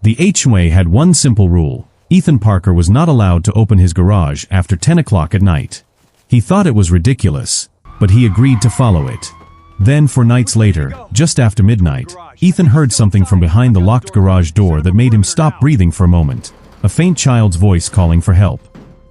The HOA had one simple rule: Ethan Parker was not allowed to open his garage after 10 o'clock at night. He thought it was ridiculous, but he agreed to follow it. Then, 4 nights later, just after midnight, Ethan heard something from behind the locked garage door that made him stop breathing for a moment. A faint child's voice calling for help.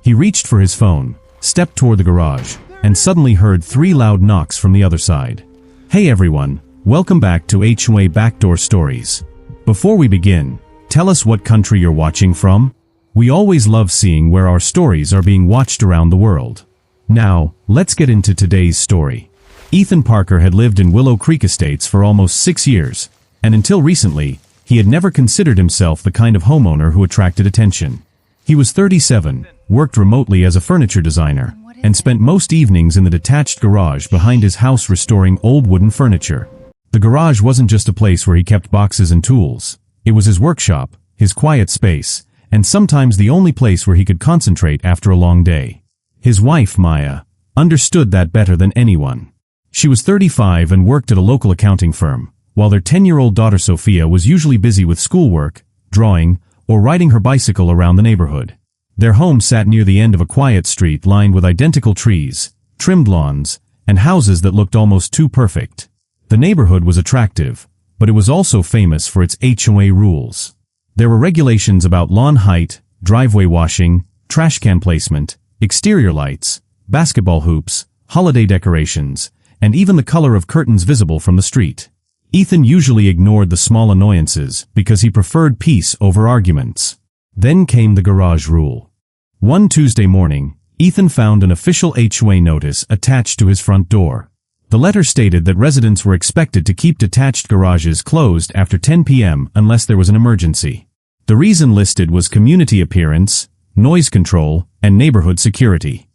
He reached for his phone, stepped toward the garage, and suddenly heard 3 loud knocks from the other side. Hey everyone, welcome back to HOA Backdoor Stories. Before we begin, tell us what country you're watching from. We always love seeing where our stories are being watched around the world. Now, let's get into today's story. Ethan Parker had lived in Willow Creek Estates for almost 6 years, and until recently, he had never considered himself the kind of homeowner who attracted attention. He was 37, worked remotely as a furniture designer, and spent most evenings in the detached garage behind his house restoring old wooden furniture. The garage wasn't just a place where he kept boxes and tools. It was his workshop, his quiet space, and sometimes the only place where he could concentrate after a long day. His wife, Maya, understood that better than anyone. She was 35 and worked at a local accounting firm, while their 10-year-old daughter Sophia was usually busy with schoolwork, drawing, or riding her bicycle around the neighborhood. Their home sat near the end of a quiet street lined with identical trees, trimmed lawns, and houses that looked almost too perfect. The neighborhood was attractive, but it was also famous for its HOA rules. There were regulations about lawn height, driveway washing, trash can placement, exterior lights, basketball hoops, holiday decorations, and even the color of curtains visible from the street. Ethan usually ignored the small annoyances because he preferred peace over arguments. Then came the garage rule. One Tuesday morning, Ethan found an official HOA notice attached to his front door. The letter stated that residents were expected to keep detached garages closed after 10 p.m. unless there was an emergency. The reason listed was community appearance, noise control, and neighborhood security.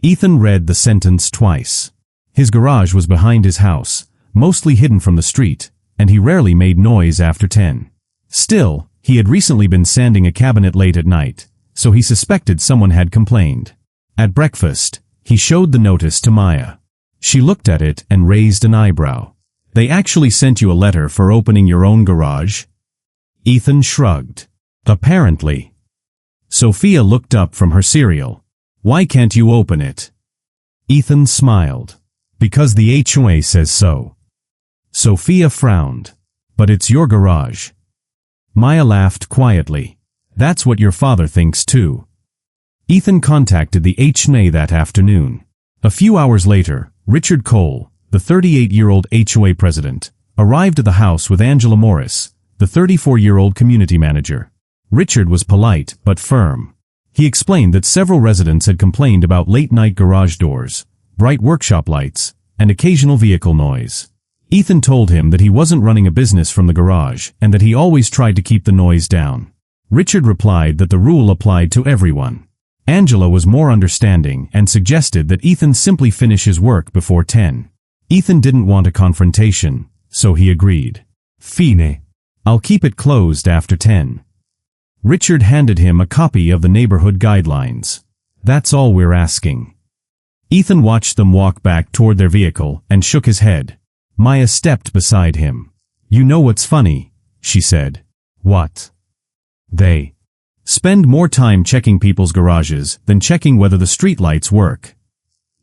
Ethan read the sentence twice. His garage was behind his house, mostly hidden from the street, and he rarely made noise after 10. Still, he had recently been sanding a cabinet late at night, so he suspected someone had complained. At breakfast, he showed the notice to Maya. She looked at it and raised an eyebrow. "They actually sent you a letter for opening your own garage?" Ethan shrugged. "Apparently." Sophia looked up from her cereal. "Why can't you open it?" Ethan smiled. "Because the HOA says so." Sophia frowned. "But it's your garage." Maya laughed quietly. "That's what your father thinks too." Ethan contacted the HOA that afternoon. A few hours later, Richard Cole, the 38-year-old HOA president, arrived at the house with Angela Morris, the 34-year-old community manager. Richard was polite but firm. He explained that several residents had complained about late-night garage doors, bright workshop lights, and occasional vehicle noise. Ethan told him that he wasn't running a business from the garage and that he always tried to keep the noise down. Richard replied that the rule applied to everyone. Angela was more understanding and suggested that Ethan simply finish his work before 10. Ethan didn't want a confrontation, so he agreed. "Fine. I'll keep it closed after 10. Richard handed him a copy of the neighborhood guidelines. "That's all we're asking." Ethan watched them walk back toward their vehicle and shook his head. Maya stepped beside him. "You know what's funny?" she said. "What?" "They spend more time checking people's garages than checking whether the streetlights work."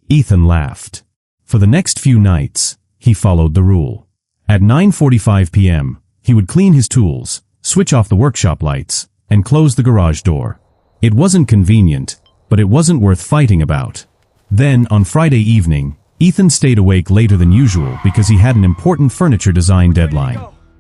Ethan laughed. For the next few nights, he followed the rule. At 9:45 p.m., he would clean his tools, switch off the workshop lights, and close the garage door. It wasn't convenient, but it wasn't worth fighting about. Then, on Friday evening, Ethan stayed awake later than usual because he had an important furniture design deadline.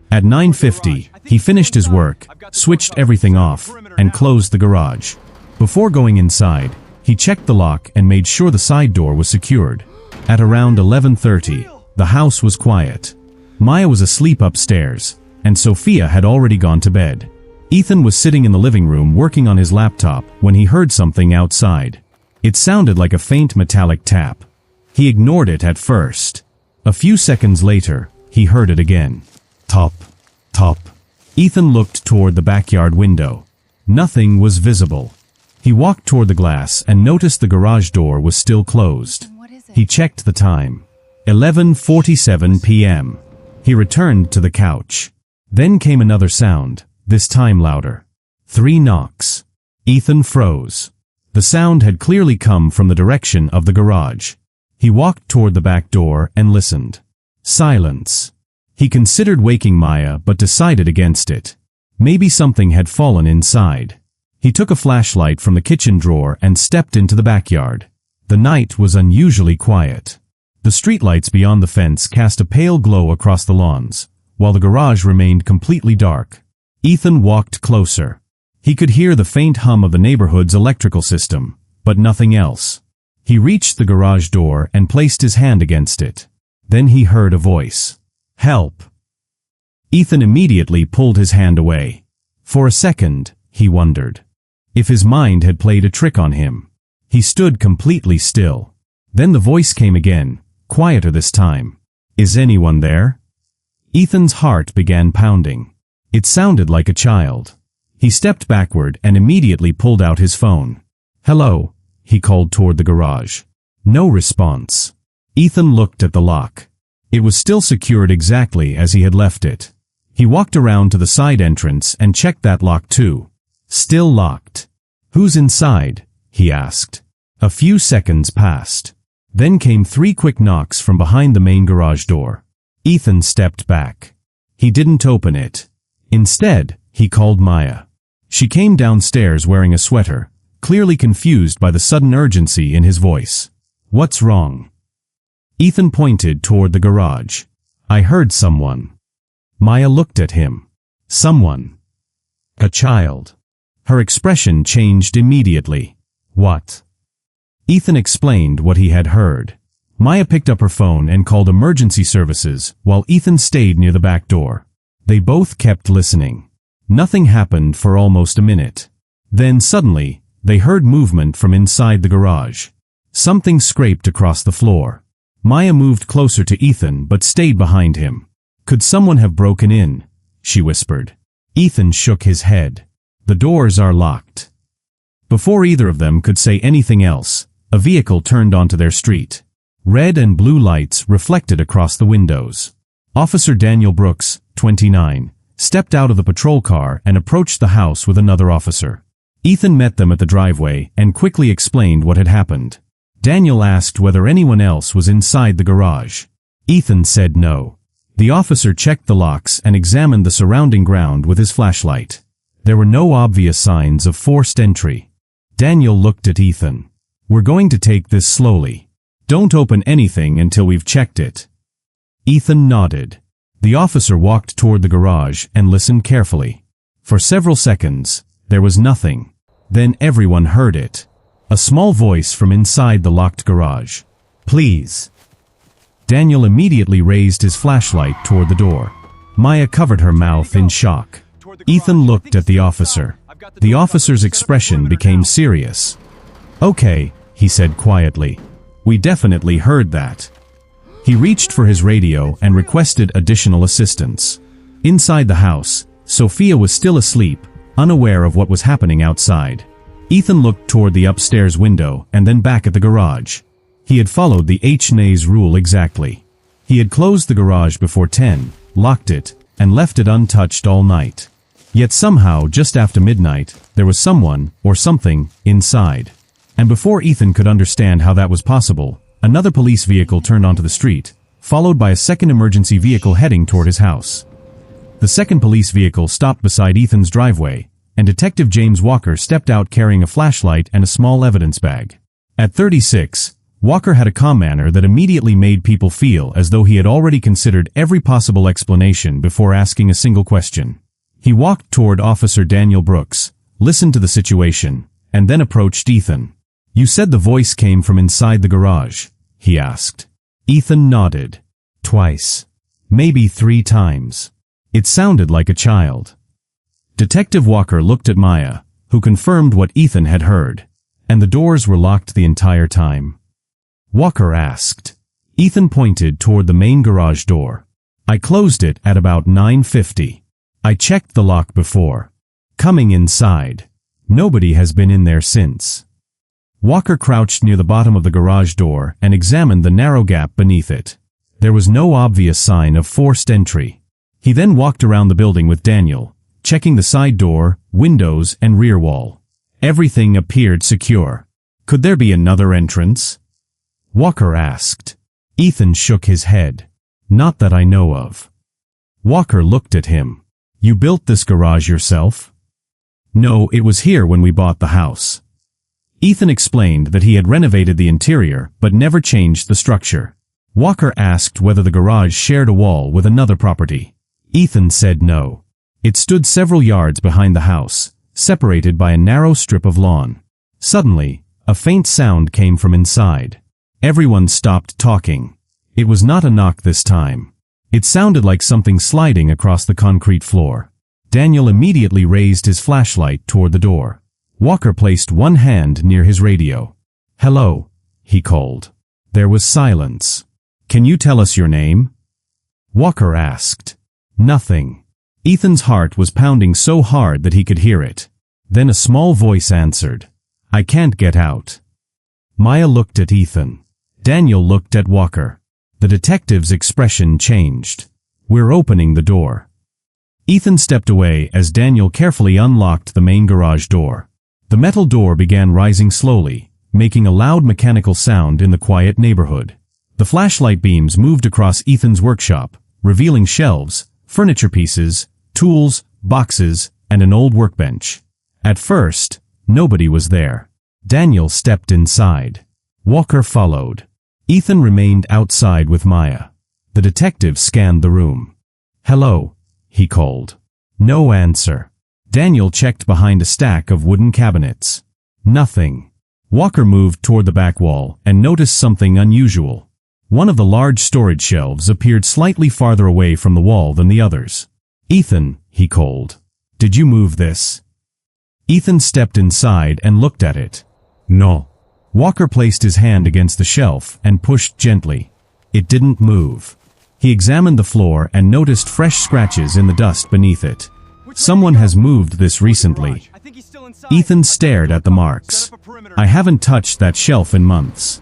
At 9:50, he finished his work, switched everything off, and closed the garage. Before going inside, he checked the lock and made sure the side door was secured. At around 11:30, the house was quiet. Maya was asleep upstairs, and Sophia had already gone to bed. Ethan was sitting in the living room working on his laptop when he heard something outside. It sounded like a faint metallic tap. He ignored it at first. A few seconds later, he heard it again. Top, top. Ethan looked toward the backyard window. Nothing was visible. He walked toward the glass and noticed the garage door was still closed. He checked the time. 11:47 p.m. He returned to the couch. Then came another sound, this time louder. 3 knocks. Ethan froze. The sound had clearly come from the direction of the garage. He walked toward the back door and listened. Silence. He considered waking Maya but decided against it. Maybe something had fallen inside. He took a flashlight from the kitchen drawer and stepped into the backyard. The night was unusually quiet. The streetlights beyond the fence cast a pale glow across the lawns, while the garage remained completely dark. Ethan walked closer. He could hear the faint hum of the neighborhood's electrical system, but nothing else. He reached the garage door and placed his hand against it. Then he heard a voice. "Help!" Ethan immediately pulled his hand away. For a second, he wondered if his mind had played a trick on him. He stood completely still. Then the voice came again, quieter this time. "Is anyone there?" Ethan's heart began pounding. It sounded like a child. He stepped backward and immediately pulled out his phone. "Hello," he called toward the garage. No response. Ethan looked at the lock. It was still secured exactly as he had left it. He walked around to the side entrance and checked that lock too. Still locked. "Who's inside?" he asked. A few seconds passed. Then came 3 quick knocks from behind the main garage door. Ethan stepped back. He didn't open it. Instead, he called Maya. She came downstairs wearing a sweater, clearly confused by the sudden urgency in his voice. "What's wrong?" Ethan pointed toward the garage. "I heard someone." Maya looked at him. "Someone?" "A child." Her expression changed immediately. "What?" Ethan explained what he had heard. Maya picked up her phone and called emergency services while Ethan stayed near the back door. They both kept listening. Nothing happened for almost a minute. Then suddenly, they heard movement from inside the garage. Something scraped across the floor. Maya moved closer to Ethan but stayed behind him. "Could someone have broken in?" she whispered. Ethan shook his head. "The doors are locked." Before either of them could say anything else, a vehicle turned onto their street. Red and blue lights reflected across the windows. Officer Daniel Brooks, 29, stepped out of the patrol car and approached the house with another officer. Ethan met them at the driveway and quickly explained what had happened. Daniel asked whether anyone else was inside the garage. Ethan said no. The officer checked the locks and examined the surrounding ground with his flashlight. There were no obvious signs of forced entry. Daniel looked at Ethan. "We're going to take this slowly. Don't open anything until we've checked it." Ethan nodded. The officer walked toward the garage and listened carefully. For several seconds, there was nothing. Then everyone heard it. A small voice from inside the locked garage. "Please." Daniel immediately raised his flashlight toward the door. Maya covered her mouth in shock. Ethan looked at the officer. The officer's expression became serious. "Okay," he said quietly. "We definitely heard that." He reached for his radio and requested additional assistance. Inside the house, Sophia was still asleep, unaware of what was happening outside. Ethan looked toward the upstairs window and then back at the garage. He had followed the HOA's rule exactly. He had closed the garage before 10, locked it, and left it untouched all night. Yet somehow, just after midnight, there was someone, or something, inside. And before Ethan could understand how that was possible, another police vehicle turned onto the street, followed by a second emergency vehicle heading toward his house. The second police vehicle stopped beside Ethan's driveway, and Detective James Walker stepped out carrying a flashlight and a small evidence bag. At 36, Walker had a calm manner that immediately made people feel as though he had already considered every possible explanation before asking a single question. He walked toward Officer Daniel Brooks, listened to the situation, and then approached Ethan. "You said the voice came from inside the garage," he asked. Ethan nodded. "Twice. Maybe 3 times. It sounded like a child." Detective Walker looked at Maya, who confirmed what Ethan had heard. "And the doors were locked the entire time?" Walker asked. Ethan pointed toward the main garage door. "I closed it at about 9:50. I checked the lock before coming inside. Nobody has been in there since." Walker crouched near the bottom of the garage door and examined the narrow gap beneath it. There was no obvious sign of forced entry. He then walked around the building with Daniel, checking the side door, windows, and rear wall. Everything appeared secure. Could there be another entrance? Walker asked. Ethan shook his head. Not that I know of. Walker looked at him. You built this garage yourself? No, it was here when we bought the house. Ethan explained that he had renovated the interior but never changed the structure. Walker asked whether the garage shared a wall with another property. Ethan said no. It stood several yards behind the house, separated by a narrow strip of lawn. Suddenly, a faint sound came from inside. Everyone stopped talking. It was not a knock this time. It sounded like something sliding across the concrete floor. Daniel immediately raised his flashlight toward the door. Walker placed one hand near his radio. Hello, he called. There was silence. Can you tell us your name? Walker asked. Nothing. Ethan's heart was pounding so hard that he could hear it. Then a small voice answered. I can't get out. Maya looked at Ethan. Daniel looked at Walker. The detective's expression changed. We're opening the door. Ethan stepped away as Daniel carefully unlocked the main garage door. The metal door began rising slowly, making a loud mechanical sound in the quiet neighborhood. The flashlight beams moved across Ethan's workshop, revealing shelves, furniture pieces, tools, boxes, and an old workbench. At first, nobody was there. Daniel stepped inside. Walker followed. Ethan remained outside with Maya. The detective scanned the room. Hello, he called. No answer. Daniel checked behind a stack of wooden cabinets. Nothing. Walker moved toward the back wall and noticed something unusual. One of the large storage shelves appeared slightly farther away from the wall than the others. Ethan, he called. Did you move this? Ethan stepped inside and looked at it. No. Walker placed his hand against the shelf and pushed gently. It didn't move. He examined the floor and noticed fresh scratches in the dust beneath it. Someone has moved this recently. Ethan stared at the marks. I haven't touched that shelf in months.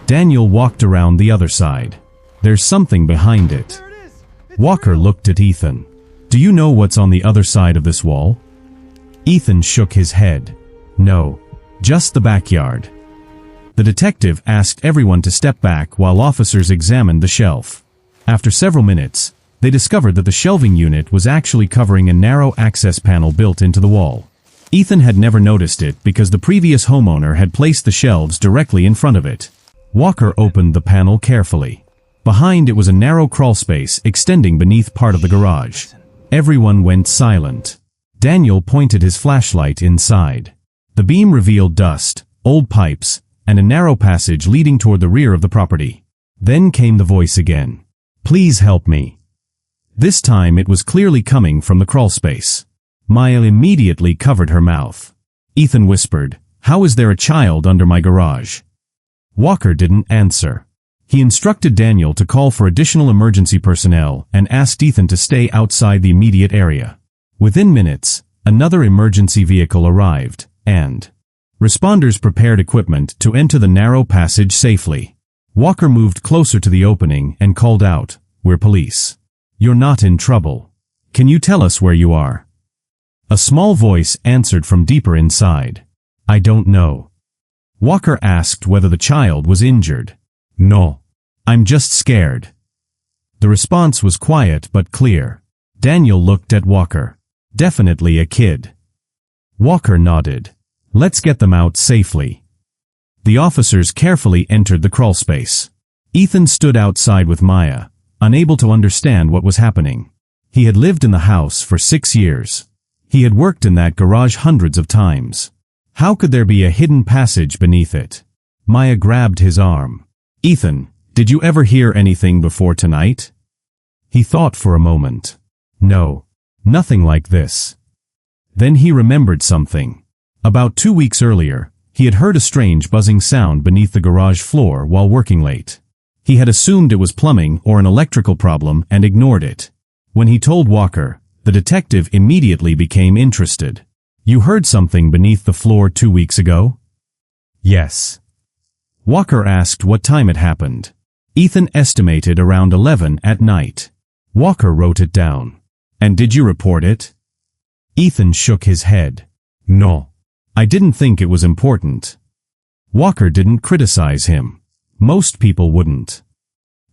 Daniel walked around the other side. There's something behind it. Walker looked at Ethan. Do you know what's on the other side of this wall? Ethan shook his head. No, just the backyard. The detective asked everyone to step back while officers examined the shelf. After several minutes, they discovered that the shelving unit was actually covering a narrow access panel built into the wall. Ethan had never noticed it because the previous homeowner had placed the shelves directly in front of it. Walker opened the panel carefully. Behind it was a narrow crawl space extending beneath part of the garage. Everyone went silent. Daniel pointed his flashlight inside. The beam revealed dust, old pipes, and a narrow passage leading toward the rear of the property. Then came the voice again. Please help me. This time it was clearly coming from the crawl space. Maya immediately covered her mouth. Ethan whispered, How is there a child under my garage? Walker didn't answer. He instructed Daniel to call for additional emergency personnel and asked Ethan to stay outside the immediate area. Within minutes, another emergency vehicle arrived, and responders prepared equipment to enter the narrow passage safely. Walker moved closer to the opening and called out, We're police. You're not in trouble. Can you tell us where you are? A small voice answered from deeper inside. I don't know. Walker asked whether the child was injured. No. I'm just scared. The response was quiet but clear. Daniel looked at Walker. Definitely a kid. Walker nodded. Let's get them out safely. The officers carefully entered the crawl space. Ethan stood outside with Maya, unable to understand what was happening. He had lived in the house for 6 years. He had worked in that garage hundreds of times. How could there be a hidden passage beneath it? Maya grabbed his arm. Ethan, did you ever hear anything before tonight? He thought for a moment. No, nothing like this. Then he remembered something. About 2 weeks earlier, he had heard a strange buzzing sound beneath the garage floor while working late. He had assumed it was plumbing or an electrical problem and ignored it. When he told Walker, the detective immediately became interested. You heard something beneath the floor 2 weeks ago? Yes. Walker asked what time it happened. Ethan estimated around 11 at night. Walker wrote it down. And did you report it? Ethan shook his head. No. I didn't think it was important. Walker didn't criticize him. Most people wouldn't.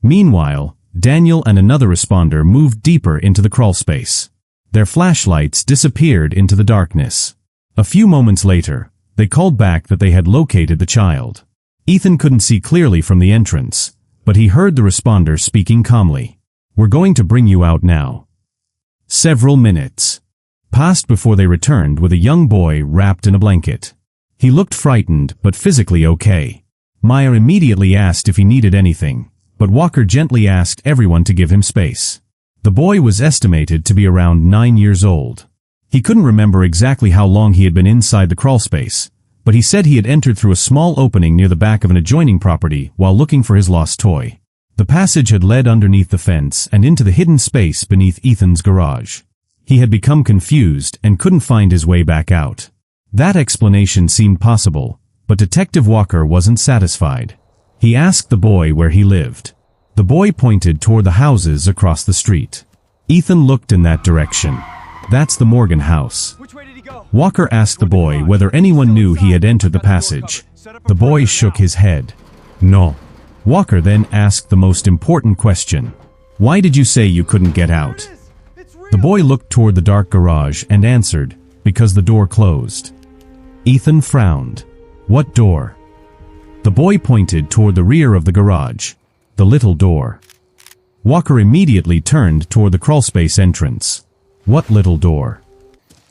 Meanwhile, Daniel and another responder moved deeper into the crawlspace. Their flashlights disappeared into the darkness. A few moments later, they called back that they had located the child. Ethan couldn't see clearly from the entrance, but he heard the responder speaking calmly. We're going to bring you out now. Several minutes passed before they returned with a young boy wrapped in a blanket. He looked frightened but physically okay. Maya immediately asked if he needed anything, but Walker gently asked everyone to give him space. The boy was estimated to be around 9 years old. He couldn't remember exactly how long he had been inside the crawlspace, but he said he had entered through a small opening near the back of an adjoining property while looking for his lost toy. The passage had led underneath the fence and into the hidden space beneath Ethan's garage. He had become confused and couldn't find his way back out. That explanation seemed possible, but Detective Walker wasn't satisfied. He asked the boy where he lived. The boy pointed toward the houses across the street. Ethan looked in that direction. That's the Morgan house. Walker asked the boy whether anyone knew he had entered the passage. The boy shook his head. No. Walker then asked the most important question. Why did you say you couldn't get out? The boy looked toward the dark garage and answered, because the door closed. Ethan frowned. What door? The boy pointed toward the rear of the garage. The little door. Walker immediately turned toward the crawlspace entrance. What little door?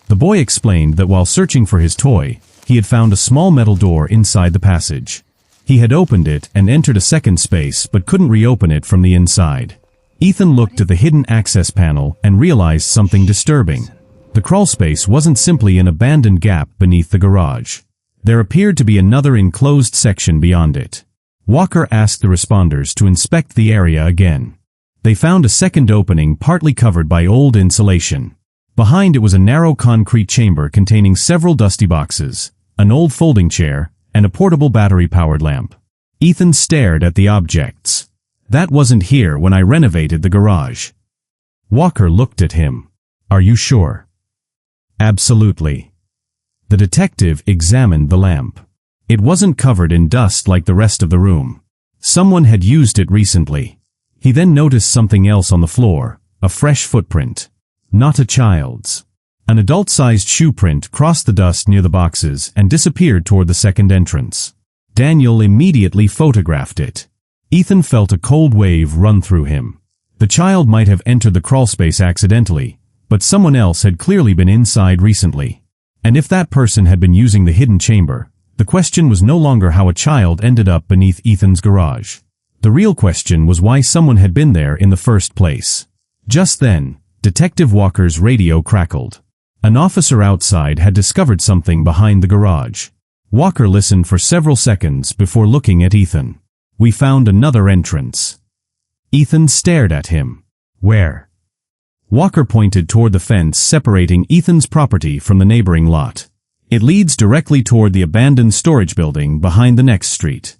The boy explained that while searching for his toy, he had found a small metal door inside the passage. He had opened it and entered a second space but couldn't reopen it from the inside. Ethan looked at the hidden access panel and realized something disturbing. The crawlspace wasn't simply an abandoned gap beneath the garage. There appeared to be another enclosed section beyond it. Walker asked the responders to inspect the area again. They found a second opening partly covered by old insulation. Behind it was a narrow concrete chamber containing several dusty boxes, an old folding chair, and a portable battery-powered lamp. Ethan stared at the objects. That wasn't here when I renovated the garage. Walker looked at him. Are you sure? Absolutely. The detective examined the lamp. It wasn't covered in dust like the rest of the room. Someone had used it recently. He then noticed something else on the floor, a fresh footprint. Not a child's. An adult-sized shoe print crossed the dust near the boxes and disappeared toward the second entrance. Daniel immediately photographed it. Ethan felt a cold wave run through him. The child might have entered the crawlspace accidentally, but someone else had clearly been inside recently. And if that person had been using the hidden chamber, the question was no longer how a child ended up beneath Ethan's garage. The real question was why someone had been there in the first place. Just then, Detective Walker's radio crackled. An officer outside had discovered something behind the garage. Walker listened for several seconds before looking at Ethan. We found another entrance. Ethan stared at him. Where? Walker pointed toward the fence separating Ethan's property from the neighboring lot. It leads directly toward the abandoned storage building behind the next street.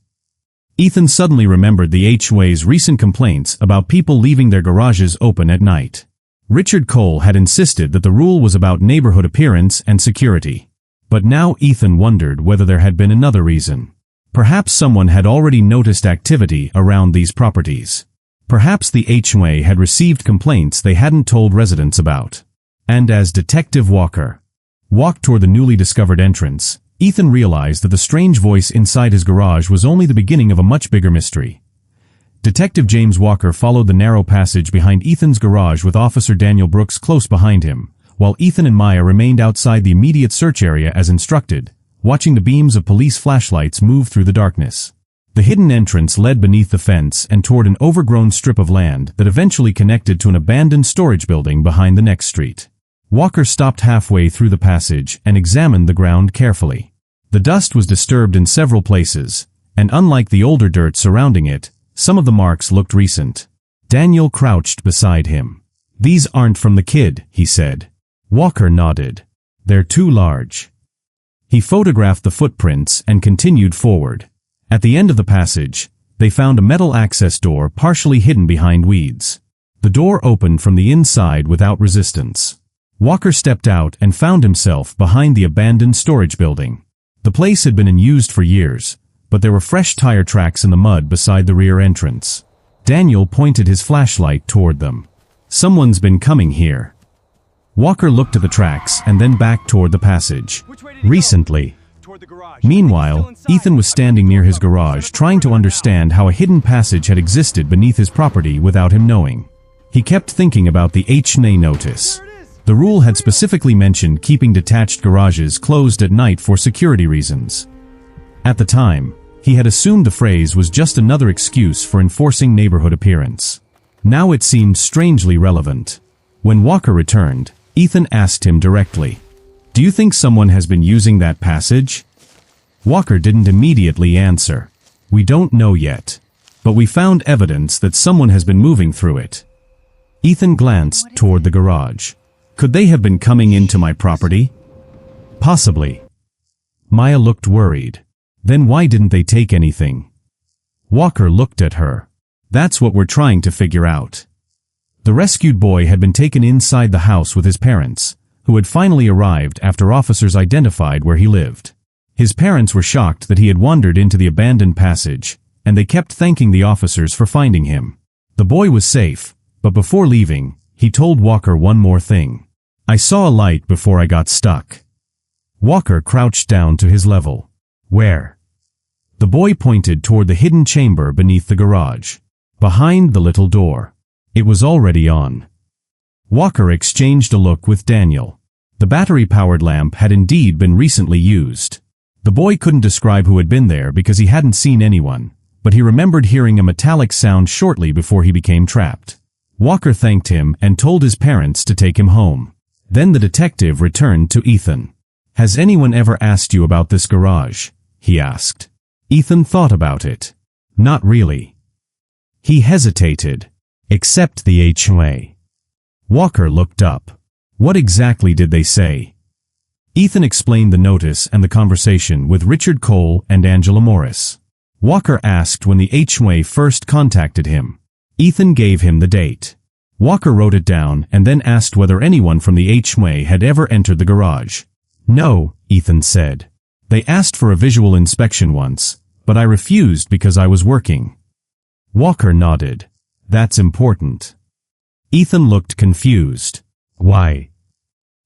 Ethan suddenly remembered the HOA's recent complaints about people leaving their garages open at night. Richard Cole had insisted that the rule was about neighborhood appearance and security. But now Ethan wondered whether there had been another reason. Perhaps someone had already noticed activity around these properties. Perhaps the HOA had received complaints they hadn't told residents about. And as Detective Walker walked toward the newly discovered entrance, Ethan realized that the strange voice inside his garage was only the beginning of a much bigger mystery. Detective James Walker followed the narrow passage behind Ethan's garage with Officer Daniel Brooks close behind him, while Ethan and Maya remained outside the immediate search area as instructed, watching the beams of police flashlights move through the darkness. The hidden entrance led beneath the fence and toward an overgrown strip of land that eventually connected to an abandoned storage building behind the next street. Walker stopped halfway through the passage and examined the ground carefully. The dust was disturbed in several places, and unlike the older dirt surrounding it, some of the marks looked recent. Daniel crouched beside him. These aren't from the kid, he said. Walker nodded. They're too large. He photographed the footprints and continued forward. At the end of the passage, they found a metal access door partially hidden behind weeds. The door opened from the inside without resistance. Walker stepped out and found himself behind the abandoned storage building. The place had been unused for years, but there were fresh tire tracks in the mud beside the rear entrance. Daniel pointed his flashlight toward them. Someone's been coming here. Walker looked at the tracks and then back toward the passage. Recently. Meanwhile, Ethan was standing near his garage trying to understand how a hidden passage had existed beneath his property without him knowing. He kept thinking about the HOA notice. The rule had specifically mentioned keeping detached garages closed at night for security reasons. At the time, he had assumed the phrase was just another excuse for enforcing neighborhood appearance. Now it seemed strangely relevant. When Walker returned, Ethan asked him directly, "Do you think someone has been using that passage?" Walker didn't immediately answer. "We don't know yet. But we found evidence that someone has been moving through it." Ethan glanced toward the garage. "Could they have been coming into my property?" "Possibly." Maya looked worried. "Then why didn't they take anything?" Walker looked at her. "That's what we're trying to figure out." The rescued boy had been taken inside the house with his parents, who had finally arrived after officers identified where he lived. His parents were shocked that he had wandered into the abandoned passage, and they kept thanking the officers for finding him. The boy was safe, but before leaving, he told Walker one more thing. "I saw a light before I got stuck." Walker crouched down to his level. "Where?" The boy pointed toward the hidden chamber beneath the garage. Behind the little door. It was already on. Walker exchanged a look with Daniel. The battery-powered lamp had indeed been recently used. The boy couldn't describe who had been there because he hadn't seen anyone, but he remembered hearing a metallic sound shortly before he became trapped. Walker thanked him and told his parents to take him home. Then the detective returned to Ethan. "Has anyone ever asked you about this garage?" he asked. Ethan thought about it. "Not really." He hesitated. "Except the HOA." Walker looked up. "What exactly did they say?" Ethan explained the notice and the conversation with Richard Cole and Angela Morris. Walker asked when the HOA first contacted him. Ethan gave him the date. Walker wrote it down and then asked whether anyone from the HOA had ever entered the garage. "No," Ethan said. "They asked for a visual inspection once, but I refused because I was working." Walker nodded. "That's important." Ethan looked confused. "Why?"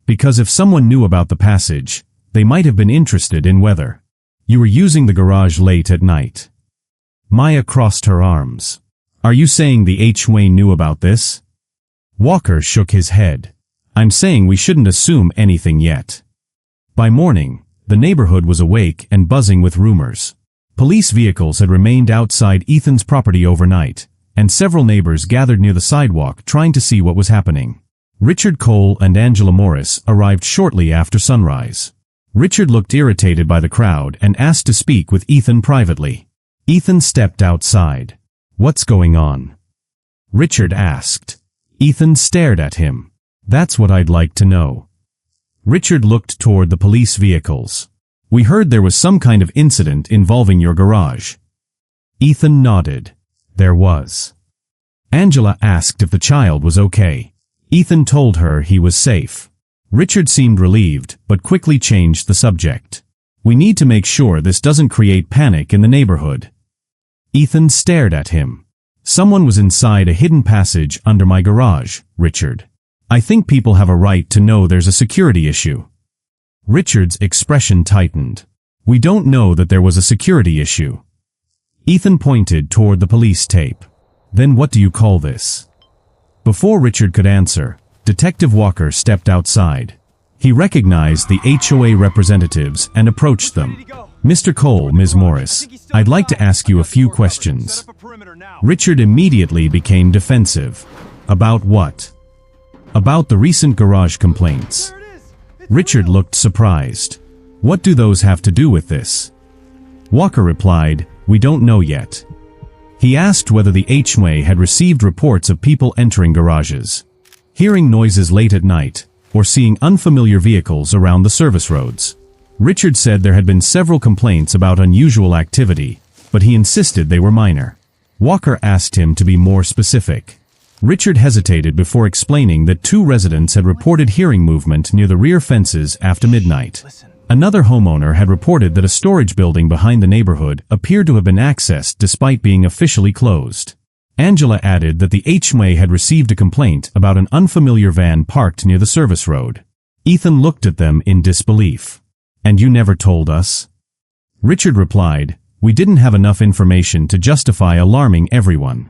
"Because if someone knew about the passage, they might have been interested in whether you were using the garage late at night." Maya crossed her arms. "Are you saying the HOA knew about this?" Walker shook his head. "I'm saying we shouldn't assume anything yet." By morning, the neighborhood was awake and buzzing with rumors. Police vehicles had remained outside Ethan's property overnight, and several neighbors gathered near the sidewalk trying to see what was happening. Richard Cole and Angela Morris arrived shortly after sunrise. Richard looked irritated by the crowd and asked to speak with Ethan privately. Ethan stepped outside. "What's going on?" Richard asked. Ethan stared at him. "That's what I'd like to know." Richard looked toward the police vehicles. "We heard there was some kind of incident involving your garage." Ethan nodded. "There was." Angela asked if the child was okay. Ethan told her he was safe. Richard seemed relieved, but quickly changed the subject. "We need to make sure this doesn't create panic in the neighborhood." Ethan stared at him. "Someone was inside a hidden passage under my garage, Richard. I think people have a right to know there's a security issue." Richard's expression tightened. "We don't know that there was a security issue." Ethan pointed toward the police tape. "Then what do you call this?" Before Richard could answer, Detective Walker stepped outside. He recognized the HOA representatives and approached them. "Mr. Cole, Ms. Morris, I'd like to ask you a few questions." Richard immediately became defensive. "About what?" "About the recent garage complaints." Richard looked surprised. "What do those have to do with this?" Walker replied, "We don't know yet." He asked whether the HOA had received reports of people entering garages, hearing noises late at night, or seeing unfamiliar vehicles around the service roads. Richard said there had been several complaints about unusual activity, but he insisted they were minor. Walker asked him to be more specific. Richard hesitated before explaining that 2 residents had reported hearing movement near the rear fences after midnight. Another homeowner had reported that a storage building behind the neighborhood appeared to have been accessed despite being officially closed. Angela added that the HOA had received a complaint about an unfamiliar van parked near the service road. Ethan looked at them in disbelief. "And you never told us?" Richard replied, "We didn't have enough information to justify alarming everyone."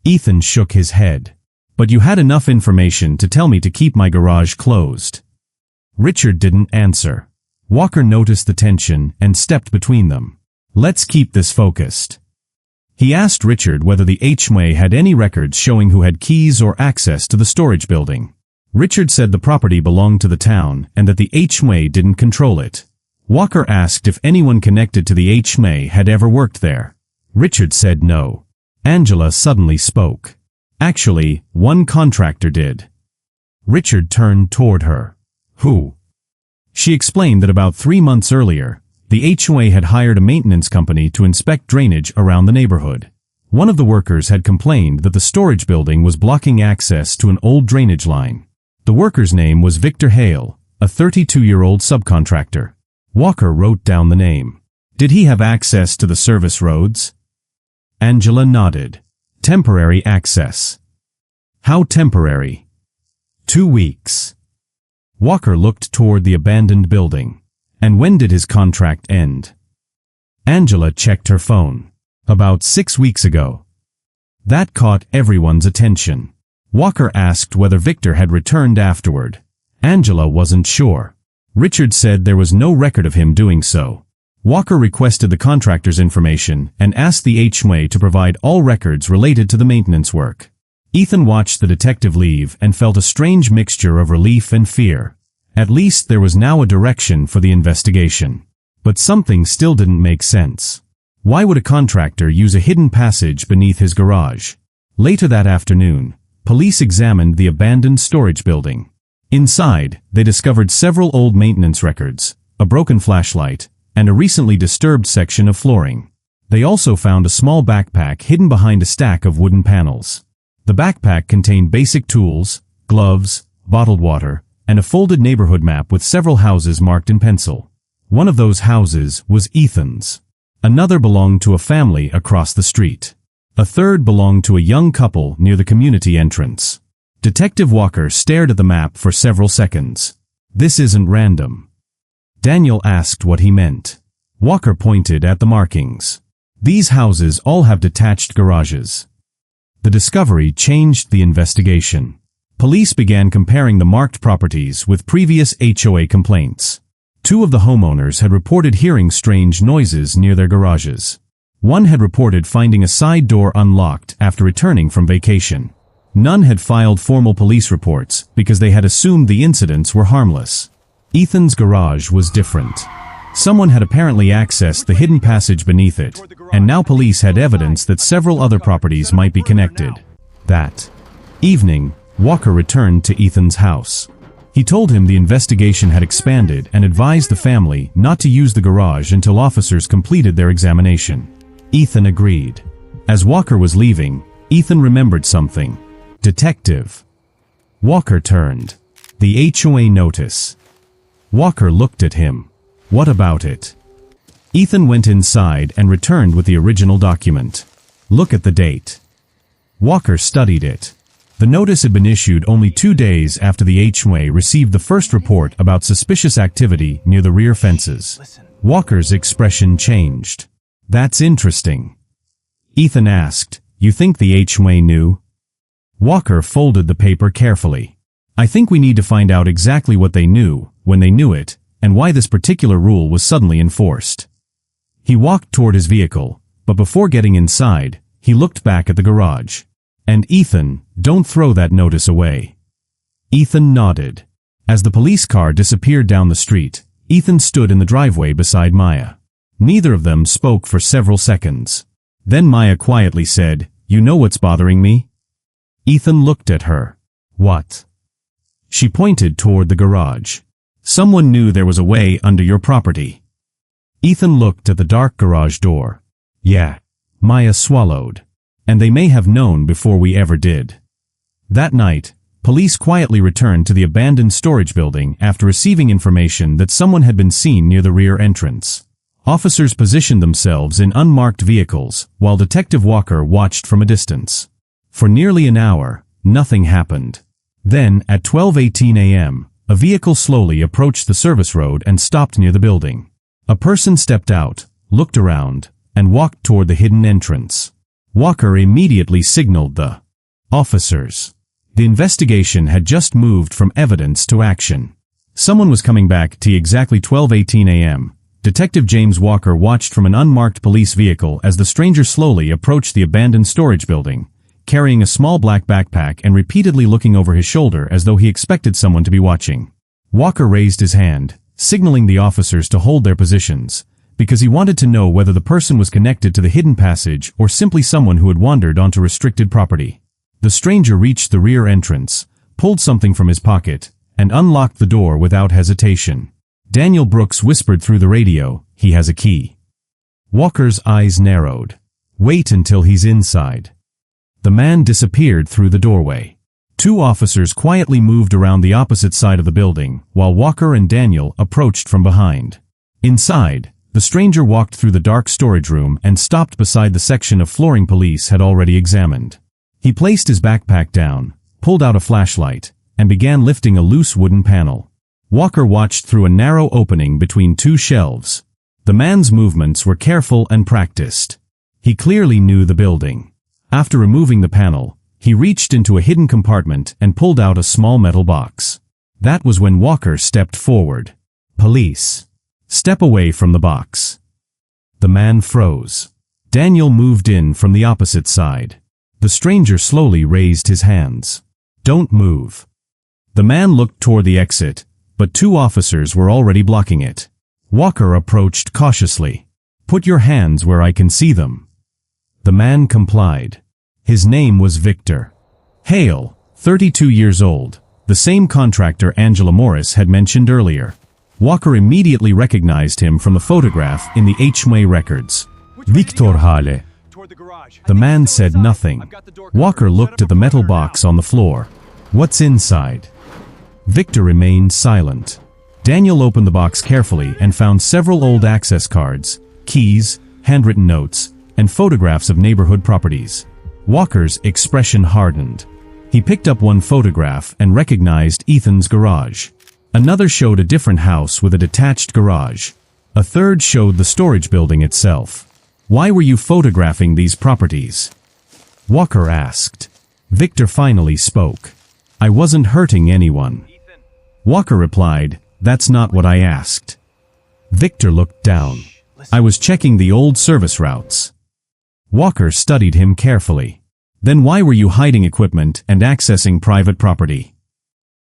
Ethan shook his head. "But you had enough information to tell me to keep my garage closed." Richard didn't answer. Walker noticed the tension and stepped between them. "Let's keep this focused." He asked Richard whether the HOA had any records showing who had keys or access to the storage building. Richard said the property belonged to the town and that the HOA didn't control it. Walker asked if anyone connected to the HOA had ever worked there. Richard said no. Angela suddenly spoke. "Actually, one contractor did." Richard turned toward her. "Who?" She explained that about 3 months earlier, the HOA had hired a maintenance company to inspect drainage around the neighborhood. One of the workers had complained that the storage building was blocking access to an old drainage line. The worker's name was Victor Hale, a 32-year-old subcontractor. Walker wrote down the name. "Did he have access to the service roads?" Angela nodded. "Temporary access." "How temporary?" 2 weeks. Walker looked toward the abandoned building. "And when did his contract end?" Angela checked her phone. "About 6 weeks ago." That caught everyone's attention. Walker asked whether Victor had returned afterward. Angela wasn't sure. Richard said there was no record of him doing so. Walker requested the contractor's information and asked the HOA to provide all records related to the maintenance work. Ethan watched the detective leave and felt a strange mixture of relief and fear. At least there was now a direction for the investigation. But something still didn't make sense. Why would a contractor use a hidden passage beneath his garage? Later that afternoon, police examined the abandoned storage building. Inside, they discovered several old maintenance records, a broken flashlight, and a recently disturbed section of flooring. They also found a small backpack hidden behind a stack of wooden panels. The backpack contained basic tools, gloves, bottled water, and a folded neighborhood map with several houses marked in pencil. One of those houses was Ethan's. Another belonged to a family across the street. A third belonged to a young couple near the community entrance. Detective Walker stared at the map for several seconds. "This isn't random." Daniel asked what he meant. Walker pointed at the markings. "These houses all have detached garages." The discovery changed the investigation. Police began comparing the marked properties with previous HOA complaints. 2 of the homeowners had reported hearing strange noises near their garages. One had reported finding a side door unlocked after returning from vacation. None had filed formal police reports because they had assumed the incidents were harmless. Ethan's garage was different. Someone had apparently accessed the hidden passage beneath it, and now police had evidence that several other properties might be connected. That evening, Walker returned to Ethan's house. He told him the investigation had expanded and advised the family not to use the garage until officers completed their examination. Ethan agreed. As Walker was leaving, Ethan remembered something. "Detective." Walker turned. "The HOA notice." Walker looked at him. "What about it?" Ethan went inside and returned with the original document. "Look at the date." Walker studied it. The notice had been issued only 2 days after the HOA received the first report about suspicious activity near the rear fences. Walker's expression changed. "That's interesting." Ethan asked, "You think the HOA knew?" Walker folded the paper carefully. "I think we need to find out exactly what they knew, when they knew it, and why this particular rule was suddenly enforced." He walked toward his vehicle, but before getting inside, he looked back at the garage. "And Ethan, don't throw that notice away." Ethan nodded. As the police car disappeared down the street, Ethan stood in the driveway beside Maya. Neither of them spoke for several seconds. Then Maya quietly said, "You know what's bothering me?" Ethan looked at her. "What?" She pointed toward the garage. "Someone knew there was a way under your property." Ethan looked at the dark garage door. "Yeah." Maya swallowed. "And they may have known before we ever did." That night, police quietly returned to the abandoned storage building after receiving information that someone had been seen near the rear entrance. Officers positioned themselves in unmarked vehicles, while Detective Walker watched from a distance. For nearly an hour, nothing happened. Then, at 12:18 a.m., a vehicle slowly approached the service road and stopped near the building. A person stepped out, looked around, and walked toward the hidden entrance. Walker immediately signaled the officers. The investigation had just moved from evidence to action. Someone was coming back to exactly 12:18 a.m. Detective James Walker watched from an unmarked police vehicle as the stranger slowly approached the abandoned storage building, carrying a small black backpack and repeatedly looking over his shoulder as though he expected someone to be watching. Walker raised his hand, signaling the officers to hold their positions, because he wanted to know whether the person was connected to the hidden passage or simply someone who had wandered onto restricted property. The stranger reached the rear entrance, pulled something from his pocket, and unlocked the door without hesitation. Daniel Brooks whispered through the radio, "He has a key." Walker's eyes narrowed. "Wait until he's inside." The man disappeared through the doorway. Two officers quietly moved around the opposite side of the building, while Walker and Daniel approached from behind. Inside, the stranger walked through the dark storage room and stopped beside the section of flooring police had already examined. He placed his backpack down, pulled out a flashlight, and began lifting a loose wooden panel. Walker watched through a narrow opening between two shelves. The man's movements were careful and practiced. He clearly knew the building. After removing the panel, he reached into a hidden compartment and pulled out a small metal box. That was when Walker stepped forward. "Police. Step away from the box." The man froze. Daniel moved in from the opposite side. The stranger slowly raised his hands. "Don't move." The man looked toward the exit, but two officers were already blocking it. Walker approached cautiously. "Put your hands where I can see them." The man complied. His name was Victor Hale, 32 years old, the same contractor Angela Morris had mentioned earlier. Walker immediately recognized him from the photograph in the HOA records. "Victor Hale." The man said nothing. Walker looked at the metal box on the floor. "What's inside?" Victor remained silent. Daniel opened the box carefully and found several old access cards, keys, handwritten notes, and photographs of neighborhood properties. Walker's expression hardened. He picked up one photograph and recognized Ethan's garage. Another showed a different house with a detached garage. A third showed the storage building itself. "Why were you photographing these properties?" Walker asked. Victor finally spoke. "I wasn't hurting anyone." Walker replied, "That's not what I asked." Victor looked down. "I was checking the old service routes." Walker studied him carefully. "Then why were you hiding equipment and accessing private property?"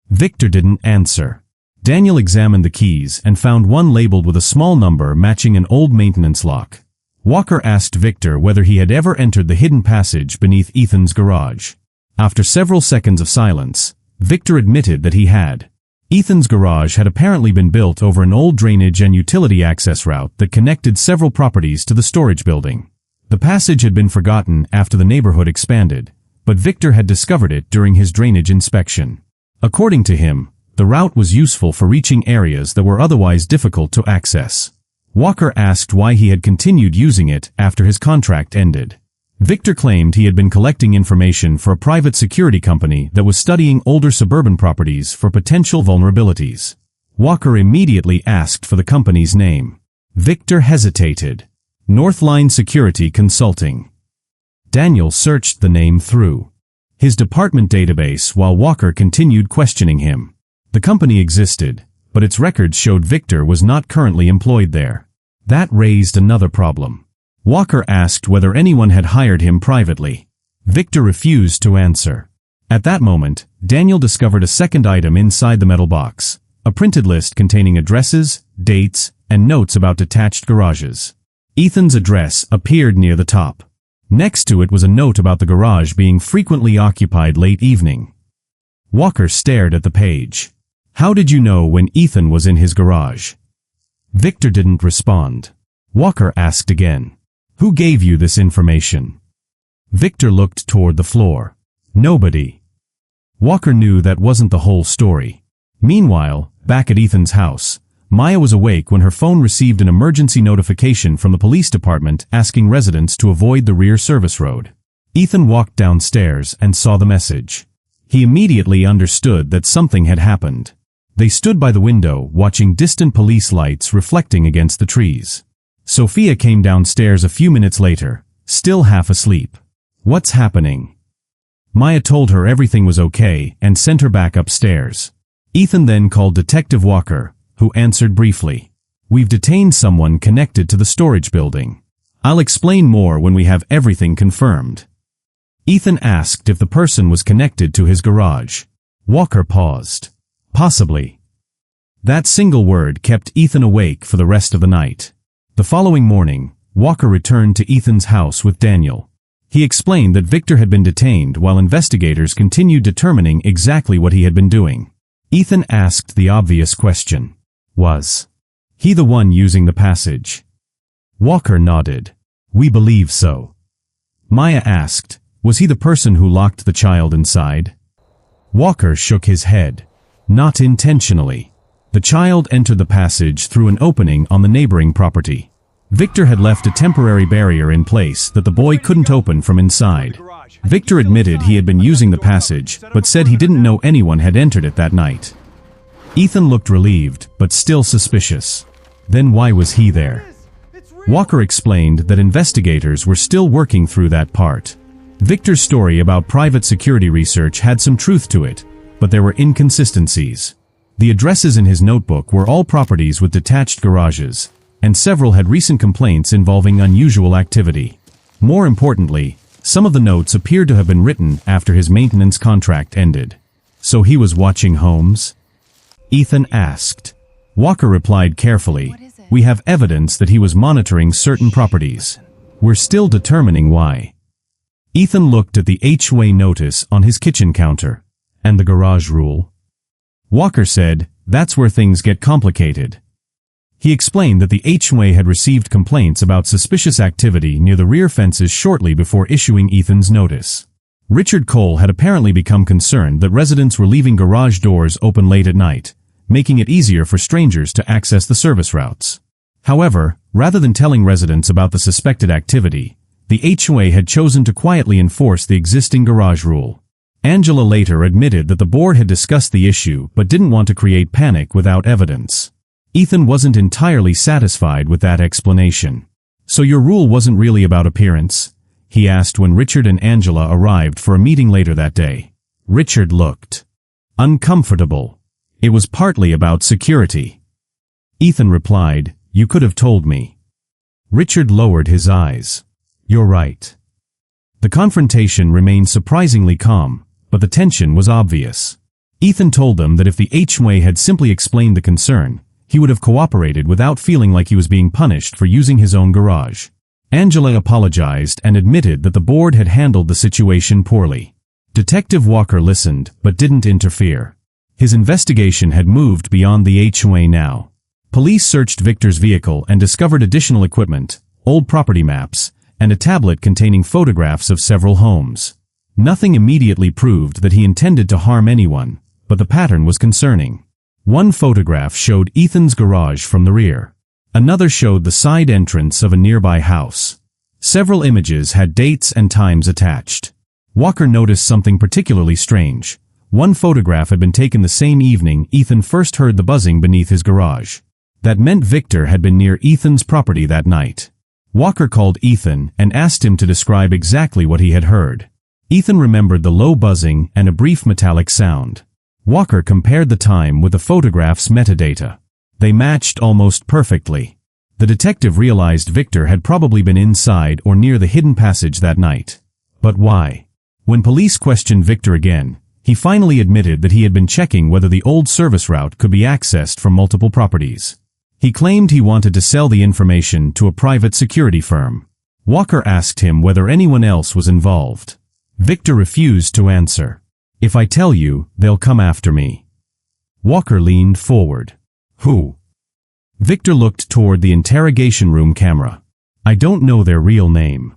Victor didn't answer. Daniel examined the keys and found one labeled with a small number matching an old maintenance lock. Walker asked Victor whether he had ever entered the hidden passage beneath Ethan's garage. After several seconds of silence, Victor admitted that he had. Ethan's garage had apparently been built over an old drainage and utility access route that connected several properties to the storage building. The passage had been forgotten after the neighborhood expanded, but Victor had discovered it during his drainage inspection. According to him, the route was useful for reaching areas that were otherwise difficult to access. Walker asked why he had continued using it after his contract ended. Victor claimed he had been collecting information for a private security company that was studying older suburban properties for potential vulnerabilities. Walker immediately asked for the company's name. Victor hesitated. Northline Security Consulting. Daniel searched the name through his department database while Walker continued questioning him. The company existed, but its records showed Victor was not currently employed there. That raised another problem. Walker asked whether anyone had hired him privately. Victor refused to answer. At that moment, Daniel discovered a second item inside the metal box, a printed list containing addresses, dates, and notes about detached garages. Ethan's address appeared near the top. Next to it was a note about the garage being frequently occupied late evening. Walker stared at the page. "How did you know when Ethan was in his garage?" Victor didn't respond. Walker asked again. "Who gave you this information?" Victor looked toward the floor. "Nobody." Walker knew that wasn't the whole story. Meanwhile, back at Ethan's house, Maya was awake when her phone received an emergency notification from the police department asking residents to avoid the rear service road. Ethan walked downstairs and saw the message. He immediately understood that something had happened. They stood by the window, watching distant police lights reflecting against the trees. Sophia came downstairs a few minutes later, still half asleep. "What's happening?" Maya told her everything was okay and sent her back upstairs. Ethan then called Detective Walker, who answered briefly. "We've detained someone connected to the storage building. I'll explain more when we have everything confirmed." Ethan asked if the person was connected to his garage. Walker paused. "Possibly." That single word kept Ethan awake for the rest of the night. The following morning, Walker returned to Ethan's house with Daniel. He explained that Victor had been detained while investigators continued determining exactly what he had been doing. Ethan asked the obvious question. Was he the one using the passage? Walker nodded. "We believe so." Maya asked, "Was he the person who locked the child inside?" Walker shook his head. "Not intentionally. The child entered the passage through an opening on the neighboring property. Victor had left a temporary barrier in place that the boy couldn't open from inside. Victor admitted he had been using the passage, but said he didn't know anyone had entered it that night." Ethan looked relieved, but still suspicious. Then why was he there? Walker explained that investigators were still working through that part. Victor's story about private security research had some truth to it, but there were inconsistencies. The addresses in his notebook were all properties with detached garages, and several had recent complaints involving unusual activity. More importantly, some of the notes appeared to have been written after his maintenance contract ended. So he was watching homes? Ethan asked. Walker replied carefully, "We have evidence that he was monitoring certain properties. We're still determining why." Ethan looked at the HOA notice on his kitchen counter. "And the garage rule?" Walker said, "That's where things get complicated." He explained that the HOA had received complaints about suspicious activity near the rear fences shortly before issuing Ethan's notice. Richard Cole had apparently become concerned that residents were leaving garage doors open late at night, making it easier for strangers to access the service routes. However, rather than telling residents about the suspected activity, the HOA had chosen to quietly enforce the existing garage rule. Angela later admitted that the board had discussed the issue but didn't want to create panic without evidence. Ethan wasn't entirely satisfied with that explanation. "So your rule wasn't really about appearance?" he asked when Richard and Angela arrived for a meeting later that day. Richard looked uncomfortable. "It was partly about security." Ethan replied, "You could have told me." Richard lowered his eyes. "You're right." The confrontation remained surprisingly calm, but the tension was obvious. Ethan told them that if the HOA had simply explained the concern, he would have cooperated without feeling like he was being punished for using his own garage. Angela apologized and admitted that the board had handled the situation poorly. Detective Walker listened, but didn't interfere. His investigation had moved beyond the HOA now. Police searched Victor's vehicle and discovered additional equipment, old property maps, and a tablet containing photographs of several homes. Nothing immediately proved that he intended to harm anyone, but the pattern was concerning. One photograph showed Ethan's garage from the rear. Another showed the side entrance of a nearby house. Several images had dates and times attached. Walker noticed something particularly strange. One photograph had been taken the same evening Ethan first heard the buzzing beneath his garage. That meant Victor had been near Ethan's property that night. Walker called Ethan and asked him to describe exactly what he had heard. Ethan remembered the low buzzing and a brief metallic sound. Walker compared the time with the photograph's metadata. They matched almost perfectly. The detective realized Victor had probably been inside or near the hidden passage that night. But why? When police questioned Victor again, he finally admitted that he had been checking whether the old service route could be accessed from multiple properties. He claimed he wanted to sell the information to a private security firm. Walker asked him whether anyone else was involved. Victor refused to answer. "If I tell you, they'll come after me." Walker leaned forward. "Who?" Victor looked toward the interrogation room camera. "I don't know their real name."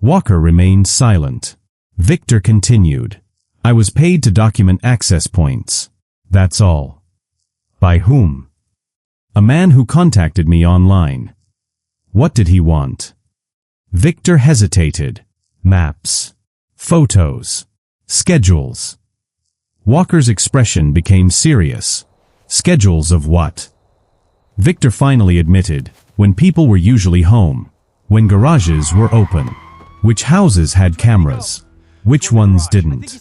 Walker remained silent. Victor continued. I was paid to document access points. That's all. By whom? A man who contacted me online. What did he want? Victor hesitated. Maps. Photos. Schedules. Walker's expression became serious. Schedules of what? Victor finally admitted, when people were usually home, when garages were open, which houses had cameras, which ones didn't.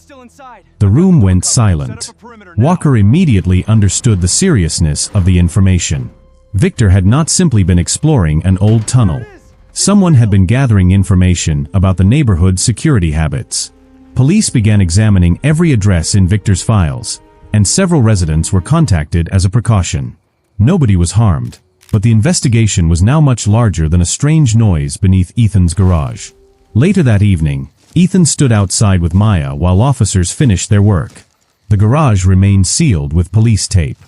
The room went silent. Walker immediately understood the seriousness of the information. Victor had not simply been exploring an old tunnel. Someone had been gathering information about the neighborhood's security habits. Police began examining every address in Victor's files, and several residents were contacted as a precaution. Nobody was harmed, but the investigation was now much larger than a strange noise beneath Ethan's garage. Later that evening, Ethan stood outside with Maya while officers finished their work. The garage remained sealed with police tape.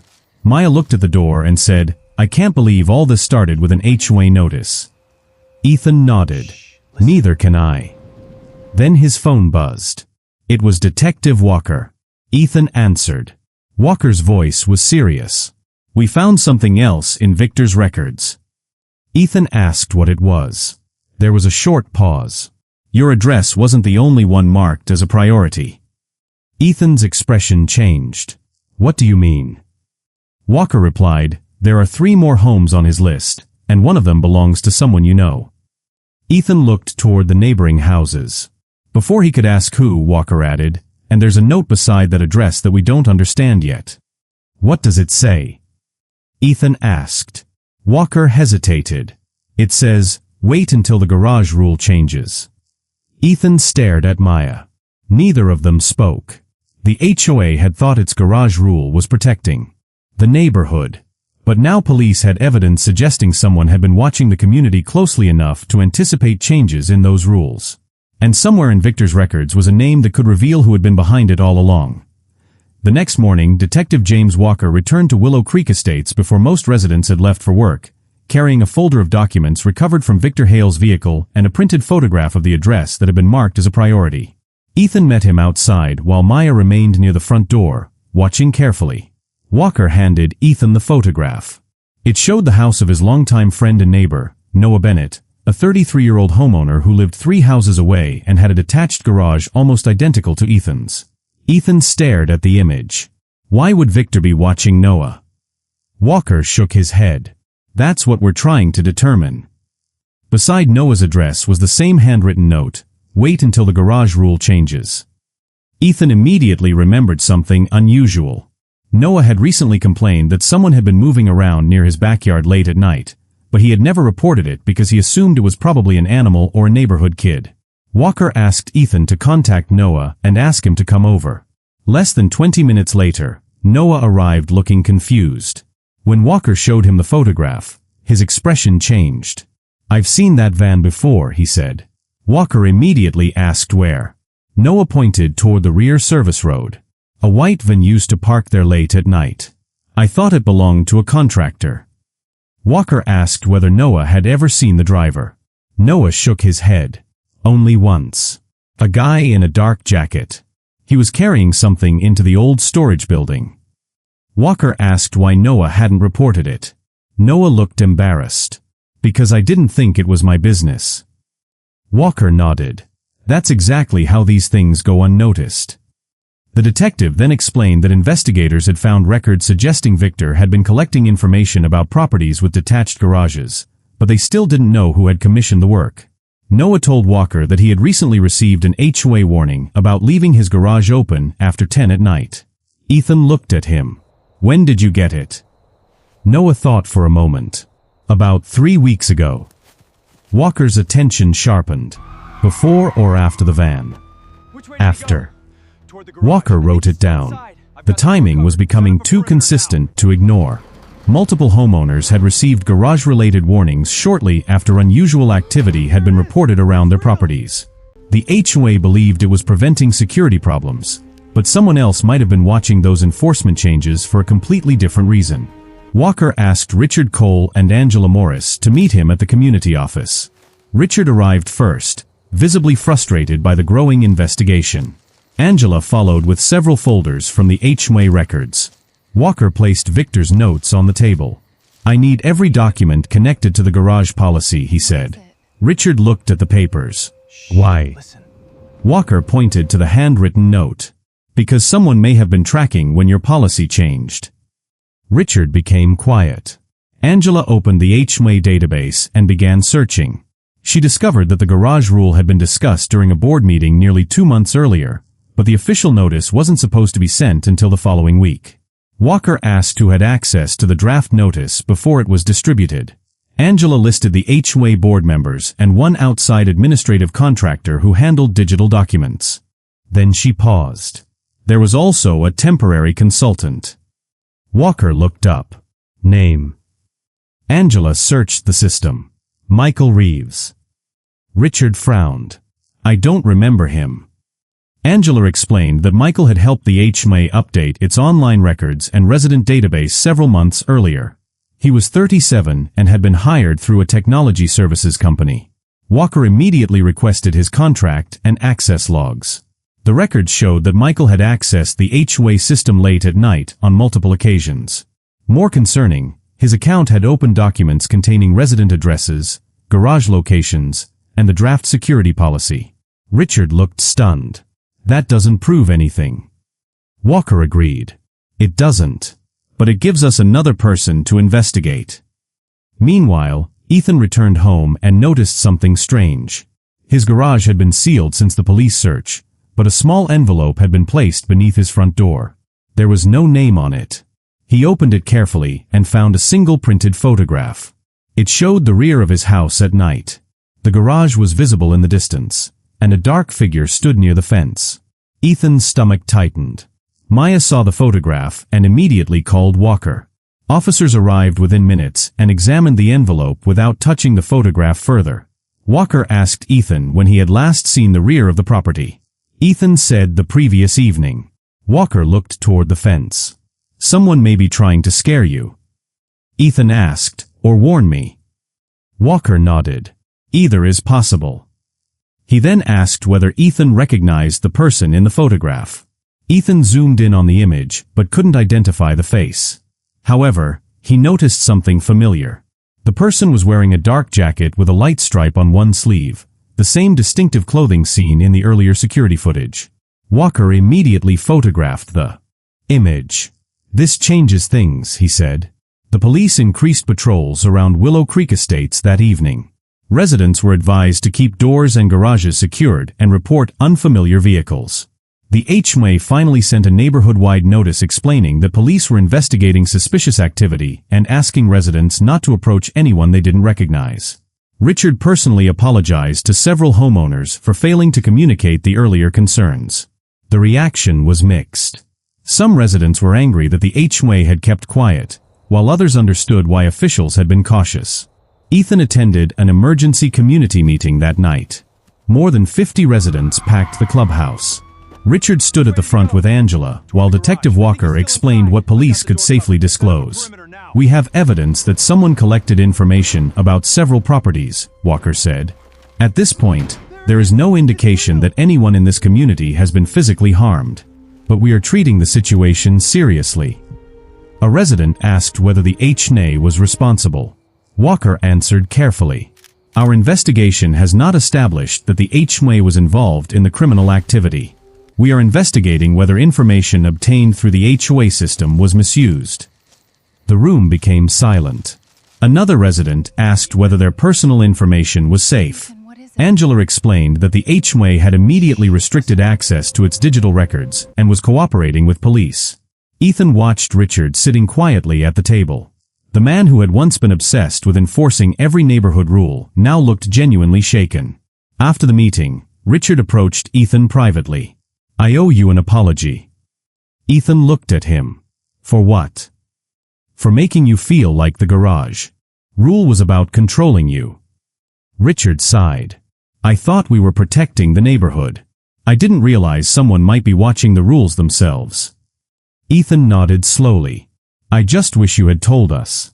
Maya looked at the door and said, "I can't believe all this started with an HOA notice." Ethan nodded. "Neither can I." Then his phone buzzed. It was Detective Walker. Ethan answered. Walker's voice was serious. "We found something else in Victor's records." Ethan asked what it was. There was a short pause. "Your address wasn't the only one marked as a priority." Ethan's expression changed. "What do you mean?" Walker replied, "There are 3 more homes on his list, and one of them belongs to someone you know." Ethan looked toward the neighboring houses. Before he could ask who, Walker added, "And there's a note beside that address that we don't understand yet." "What does it say?" Ethan asked. Walker hesitated. "It says, wait until the garage rule changes." Ethan stared at Maya. Neither of them spoke. The HOA had thought its garage rule was protecting the neighborhood. But now police had evidence suggesting someone had been watching the community closely enough to anticipate changes in those rules. And somewhere in Victor's records was a name that could reveal who had been behind it all along. The next morning, Detective James Walker returned to Willow Creek Estates before most residents had left for work, carrying a folder of documents recovered from Victor Hale's vehicle and a printed photograph of the address that had been marked as a priority. Ethan met him outside while Maya remained near the front door, watching carefully. Walker handed Ethan the photograph. It showed the house of his longtime friend and neighbor, Noah Bennett, a 33-year-old homeowner who lived 3 houses away and had a detached garage almost identical to Ethan's. Ethan stared at the image. Why would Victor be watching Noah? Walker shook his head. That's what we're trying to determine. Beside Noah's address was the same handwritten note, wait until the garage rule changes. Ethan immediately remembered something unusual. Noah had recently complained that someone had been moving around near his backyard late at night, but he had never reported it because he assumed it was probably an animal or a neighborhood kid. Walker asked Ethan to contact Noah and ask him to come over. Less than 20 minutes later, Noah arrived looking confused. When Walker showed him the photograph, his expression changed. "I've seen that van before," he said. Walker immediately asked where. Noah pointed toward the rear service road. "A white van used to park there late at night. I thought it belonged to a contractor." Walker asked whether Noah had ever seen the driver. Noah shook his head. "Only once. A guy in a dark jacket. He was carrying something into the old storage building." Walker asked why Noah hadn't reported it. Noah looked embarrassed. "Because I didn't think it was my business." Walker nodded. "That's exactly how these things go unnoticed." The detective then explained that investigators had found records suggesting Victor had been collecting information about properties with detached garages, but they still didn't know who had commissioned the work. Noah told Walker that he had recently received an HOA warning about leaving his garage open after 10 at night. Ethan looked at him. "When did you get it?" Noah thought for a moment. "About 3 weeks ago." Walker's attention sharpened. "Before or after the van?" "After." Walker wrote it down. The timing was becoming too consistent to ignore. Multiple homeowners had received garage-related warnings shortly after unusual activity had been reported around their properties. The HOA believed it was preventing security problems, but someone else might have been watching those enforcement changes for a completely different reason. Walker asked Richard Cole and Angela Morris to meet him at the community office. Richard arrived first, visibly frustrated by the growing investigation. Angela followed with several folders from the HOA records. Walker placed Victor's notes on the table. "I need every document connected to the garage policy," he said. Richard looked at the papers. "Why?" Walker pointed to the handwritten note. "Because someone may have been tracking when your policy changed." Richard became quiet. Angela opened the HOA database and began searching. She discovered that the garage rule had been discussed during a board meeting nearly 2 months earlier, but the official notice wasn't supposed to be sent until the following week. Walker asked who had access to the draft notice before it was distributed. Angela listed the HOA board members and one outside administrative contractor who handled digital documents. Then she paused. There was also a temporary consultant. Walker looked up. Name. Angela searched the system. Michael Reeves. Richard frowned. "I don't remember him." Angela explained that Michael had helped the HOA update its online records and resident database several months earlier. He was 37 and had been hired through a technology services company. Walker immediately requested his contract and access logs. The records showed that Michael had accessed the HOA system late at night on multiple occasions. More concerning, his account had opened documents containing resident addresses, garage locations, and the draft security policy. Richard looked stunned. "That doesn't prove anything." Walker agreed. "It doesn't. But it gives us another person to investigate." Meanwhile, Ethan returned home and noticed something strange. His garage had been sealed since the police search, but a small envelope had been placed beneath his front door. There was no name on it. He opened it carefully and found a single printed photograph. It showed the rear of his house at night. The garage was visible in the distance, and a dark figure stood near the fence. Ethan's stomach tightened. Maya saw the photograph and immediately called Walker. Officers arrived within minutes and examined the envelope without touching the photograph further. Walker asked Ethan when he had last seen the rear of the property. Ethan said the previous evening. Walker looked toward the fence. "Someone may be trying to scare you," Ethan asked, "or warn me." Walker nodded. "Either is possible." He then asked whether Ethan recognized the person in the photograph. Ethan zoomed in on the image, but couldn't identify the face. However, he noticed something familiar. The person was wearing a dark jacket with a light stripe on one sleeve, the same distinctive clothing seen in the earlier security footage. Walker immediately photographed the image. "This changes things," he said. The police increased patrols around Willow Creek Estates that evening. Residents were advised to keep doors and garages secured and report unfamiliar vehicles. The HOA finally sent a neighborhood-wide notice explaining that police were investigating suspicious activity and asking residents not to approach anyone they didn't recognize. Richard personally apologized to several homeowners for failing to communicate the earlier concerns. The reaction was mixed. Some residents were angry that the HOA had kept quiet, while others understood why officials had been cautious. Ethan attended an emergency community meeting that night. More than 50 residents packed the clubhouse. Richard stood at the front with Angela, while Detective Walker explained what police could safely disclose. "We have evidence that someone collected information about several properties," Walker said. "At this point, there is no indication that anyone in this community has been physically harmed, but we are treating the situation seriously." A resident asked whether the HOA was responsible. Walker answered carefully. "Our investigation has not established that the HOA was involved in the criminal activity. We are investigating whether information obtained through the HOA system was misused." The room became silent. Another resident asked whether their personal information was safe. Angela explained that the HOA had immediately restricted access to its digital records and was cooperating with police. Ethan watched Richard sitting quietly at the table. The man who had once been obsessed with enforcing every neighborhood rule now looked genuinely shaken. After the meeting, Richard approached Ethan privately. "I owe you an apology." Ethan looked at him. "For what?" "For making you feel like the garage rule was about controlling you." Richard sighed. "I thought we were protecting the neighborhood. I didn't realize someone might be watching the rules themselves." Ethan nodded slowly. "I just wish you had told us."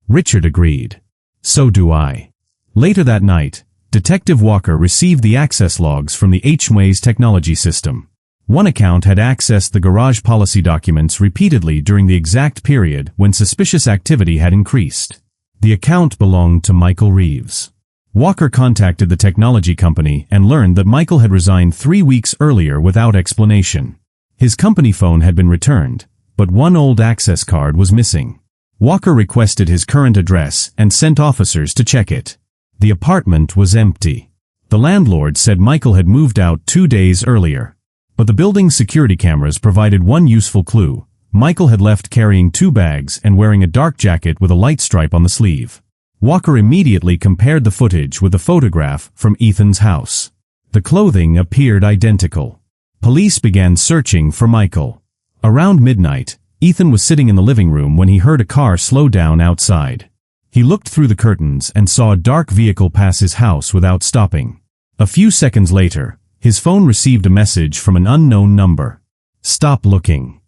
Richard agreed. "So do I." Later that night, Detective Walker received the access logs from the HOA's technology system. One account had accessed the garage policy documents repeatedly during the exact period when suspicious activity had increased. The account belonged to Michael Reeves. Walker contacted the technology company and learned that Michael had resigned 3 weeks earlier without explanation. His company phone had been returned, but one old access card was missing. Walker requested his current address and sent officers to check it. The apartment was empty. The landlord said Michael had moved out 2 days earlier. But the building's security cameras provided one useful clue. Michael had left carrying 2 bags and wearing a dark jacket with a light stripe on the sleeve. Walker immediately compared the footage with the photograph from Ethan's house. The clothing appeared identical. Police began searching for Michael. Around midnight, Ethan was sitting in the living room when he heard a car slow down outside. He looked through the curtains and saw a dark vehicle pass his house without stopping. A few seconds later, his phone received a message from an unknown number. "Stop looking."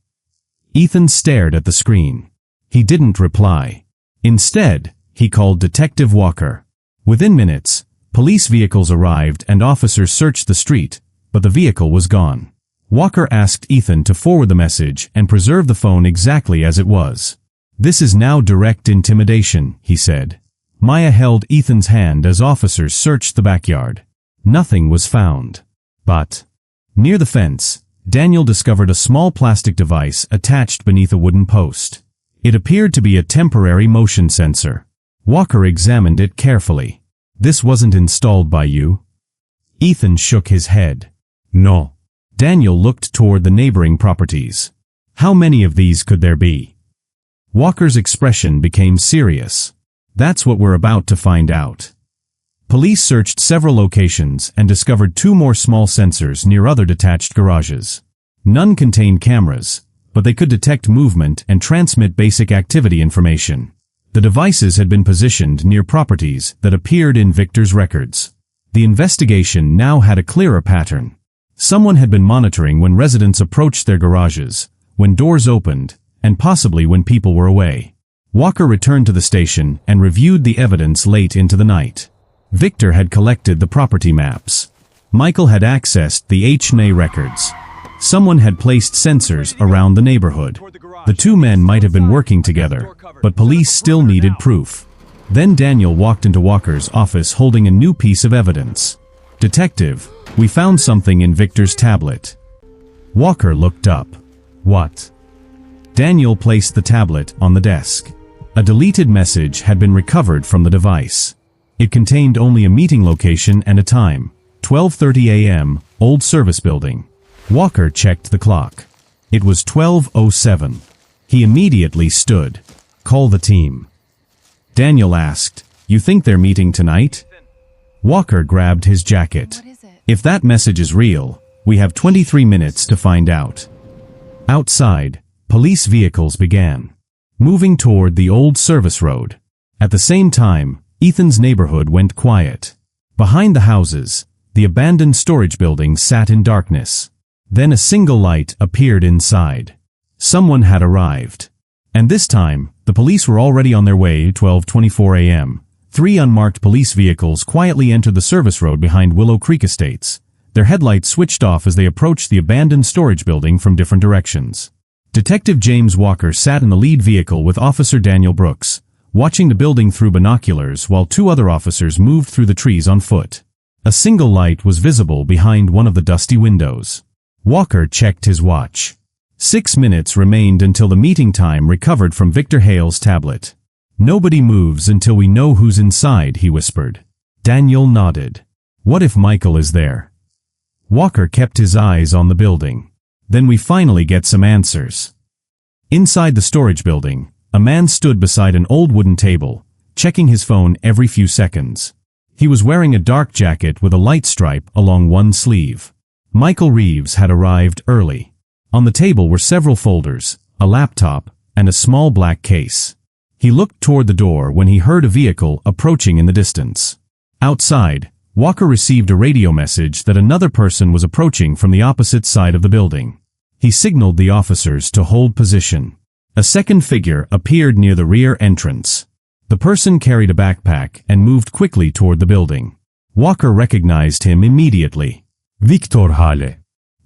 Ethan stared at the screen. He didn't reply. Instead, he called Detective Walker. Within minutes, police vehicles arrived and officers searched the street, but the vehicle was gone. Walker asked Ethan to forward the message and preserve the phone exactly as it was. "This is now direct intimidation," he said. Maya held Ethan's hand as officers searched the backyard. Nothing was found. But near the fence, Daniel discovered a small plastic device attached beneath a wooden post. It appeared to be a temporary motion sensor. Walker examined it carefully. "This wasn't installed by you?" Ethan shook his head. "No." Daniel looked toward the neighboring properties. "How many of these could there be?" Walker's expression became serious. "That's what we're about to find out." Police searched several locations and discovered 2 more small sensors near other detached garages. None contained cameras, but they could detect movement and transmit basic activity information. The devices had been positioned near properties that appeared in Victor's records. The investigation now had a clearer pattern. Someone had been monitoring when residents approached their garages, when doors opened, and possibly when people were away. Walker returned to the station and reviewed the evidence late into the night. Victor had collected the property maps. Michael had accessed the HOA records. Someone had placed sensors around the neighborhood. The 2 men might have been working together, but police still needed proof. Then Daniel walked into Walker's office holding a new piece of evidence. "Detective, we found something in Victor's tablet." Walker looked up. "What?" Daniel placed the tablet on the desk. A deleted message had been recovered from the device. It contained only a meeting location and a time, 12:30 a.m., old service building. Walker checked the clock. It was 12:07. He immediately stood. "Call the team." Daniel asked, "You think they're meeting tonight?" Walker grabbed his jacket. "If that message is real, we have 23 minutes to find out." Outside, police vehicles began moving toward the old service road. At the same time, Ethan's neighborhood went quiet. Behind the houses, the abandoned storage building sat in darkness. Then a single light appeared inside. Someone had arrived. And this time, the police were already on their way. 12:24 a.m. 3 unmarked police vehicles quietly entered the service road behind Willow Creek Estates. Their headlights switched off as they approached the abandoned storage building from different directions. Detective James Walker sat in the lead vehicle with Officer Daniel Brooks, watching the building through binoculars while 2 other officers moved through the trees on foot. A single light was visible behind one of the dusty windows. Walker checked his watch. 6 minutes remained until the meeting time recovered from Victor Hale's tablet. "Nobody moves until we know who's inside," he whispered. Daniel nodded. "What if Michael is there?" Walker kept his eyes on the building. "Then we finally get some answers." Inside the storage building, a man stood beside an old wooden table, checking his phone every few seconds. He was wearing a dark jacket with a light stripe along one sleeve. Michael Reeves had arrived early. On the table were several folders, a laptop, and a small black case. He looked toward the door when he heard a vehicle approaching in the distance. Outside, Walker received a radio message that another person was approaching from the opposite side of the building. He signaled the officers to hold position. A second figure appeared near the rear entrance. The person carried a backpack and moved quickly toward the building. Walker recognized him immediately. "Victor Hale."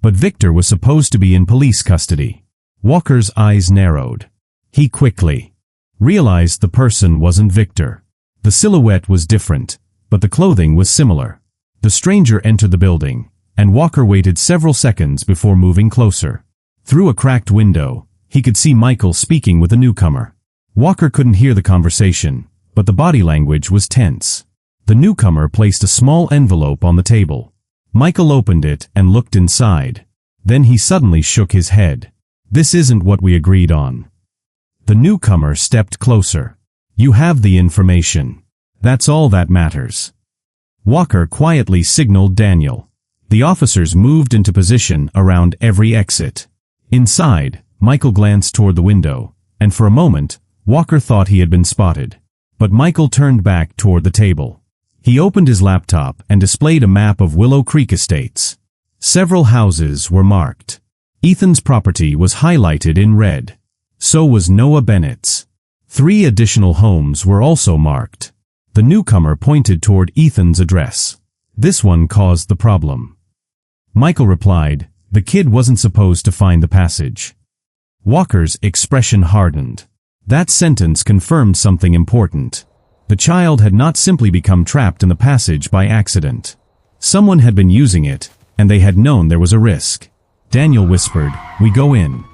But Victor was supposed to be in police custody. Walker's eyes narrowed. He quickly realized the person wasn't Victor. The silhouette was different, but the clothing was similar. The stranger entered the building, and Walker waited several seconds before moving closer. Through a cracked window, he could see Michael speaking with a newcomer. Walker couldn't hear the conversation, but the body language was tense. The newcomer placed a small envelope on the table. Michael opened it and looked inside. Then he suddenly shook his head. "This isn't what we agreed on." The newcomer stepped closer. "You have the information. That's all that matters." Walker quietly signaled Daniel. The officers moved into position around every exit. Inside, Michael glanced toward the window, and for a moment, Walker thought he had been spotted. But Michael turned back toward the table. He opened his laptop and displayed a map of Willow Creek Estates. Several houses were marked. Ethan's property was highlighted in red. So was Noah Bennett's. 3 additional homes were also marked. The newcomer pointed toward Ethan's address. "This one caused the problem." Michael replied, "The kid wasn't supposed to find the passage." Walker's expression hardened. That sentence confirmed something important. The child had not simply become trapped in the passage by accident. Someone had been using it, and they had known there was a risk. Daniel whispered, "We go in."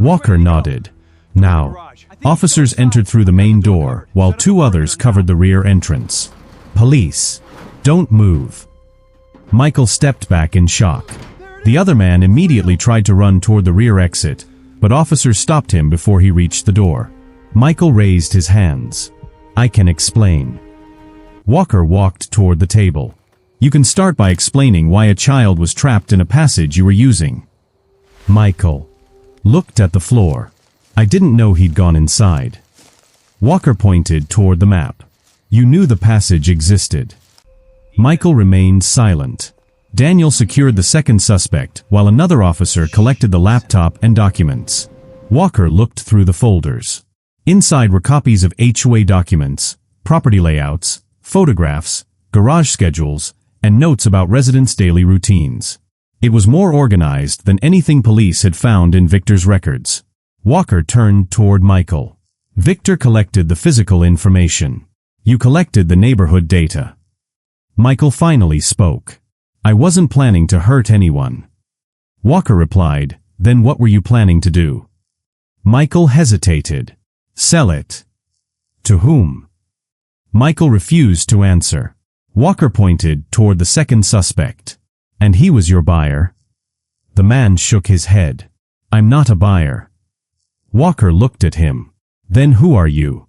Walker nodded. Now, officers entered through the main door, while 2 others covered the rear entrance. "Police, don't move." Michael stepped back in shock. The other man immediately tried to run toward the rear exit, but officers stopped him before he reached the door. Michael raised his hands. "I can explain." Walker walked toward the table. "You can start by explaining why a child was trapped in a passage you were using." Michael looked at the floor. "I didn't know he'd gone inside." Walker pointed toward the map. "You knew the passage existed." Michael remained silent. Daniel secured the second suspect, while another officer collected the laptop and documents. Walker looked through the folders. Inside were copies of HOA documents, property layouts, photographs, garage schedules, and notes about residents' daily routines. It was more organized than anything police had found in Victor's records. Walker turned toward Michael. "Victor collected the physical information. You collected the neighborhood data." Michael finally spoke. "I wasn't planning to hurt anyone." Walker replied, "Then what were you planning to do?" Michael hesitated. "Sell it." "To whom?" Michael refused to answer. Walker pointed toward the second suspect. "And he was your buyer?" The man shook his head. "I'm not a buyer." Walker looked at him. "Then who are you?"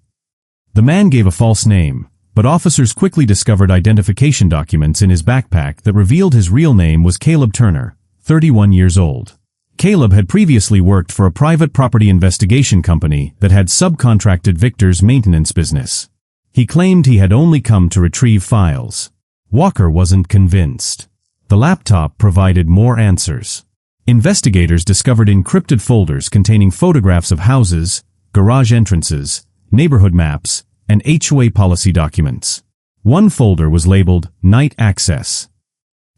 The man gave a false name, but officers quickly discovered identification documents in his backpack that revealed his real name was Caleb Turner, 31 years old. Caleb had previously worked for a private property investigation company that had subcontracted Victor's maintenance business. He claimed he had only come to retrieve files. Walker wasn't convinced. The laptop provided more answers. Investigators discovered encrypted folders containing photographs of houses, garage entrances, neighborhood maps, and HOA policy documents. One folder was labeled Night Access.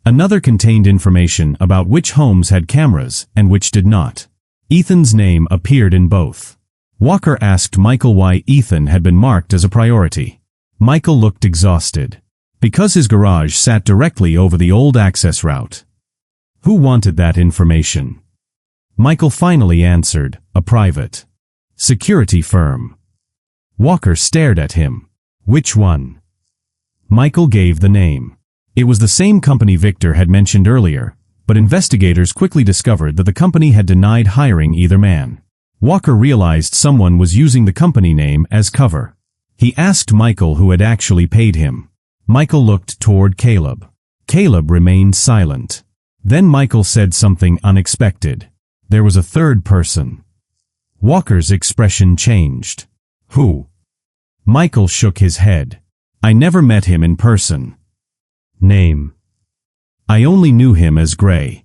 Another contained information about which homes had cameras and which did not. Ethan's name appeared in both. Walker asked Michael why Ethan had been marked as a priority. Michael looked exhausted. Because his garage sat directly over the old access route. Who wanted that information? Michael finally answered, "A private security firm." Walker stared at him. "Which one?" Michael gave the name. It was the same company Victor had mentioned earlier, but investigators quickly discovered that the company had denied hiring either man. Walker realized someone was using the company name as cover. He asked Michael who had actually paid him. Michael looked toward Caleb. Caleb remained silent. Then Michael said something unexpected. There was a third person. Walker's expression changed. "Who?" Michael shook his head. "I never met him in person." "Name?" "I only knew him as Gray."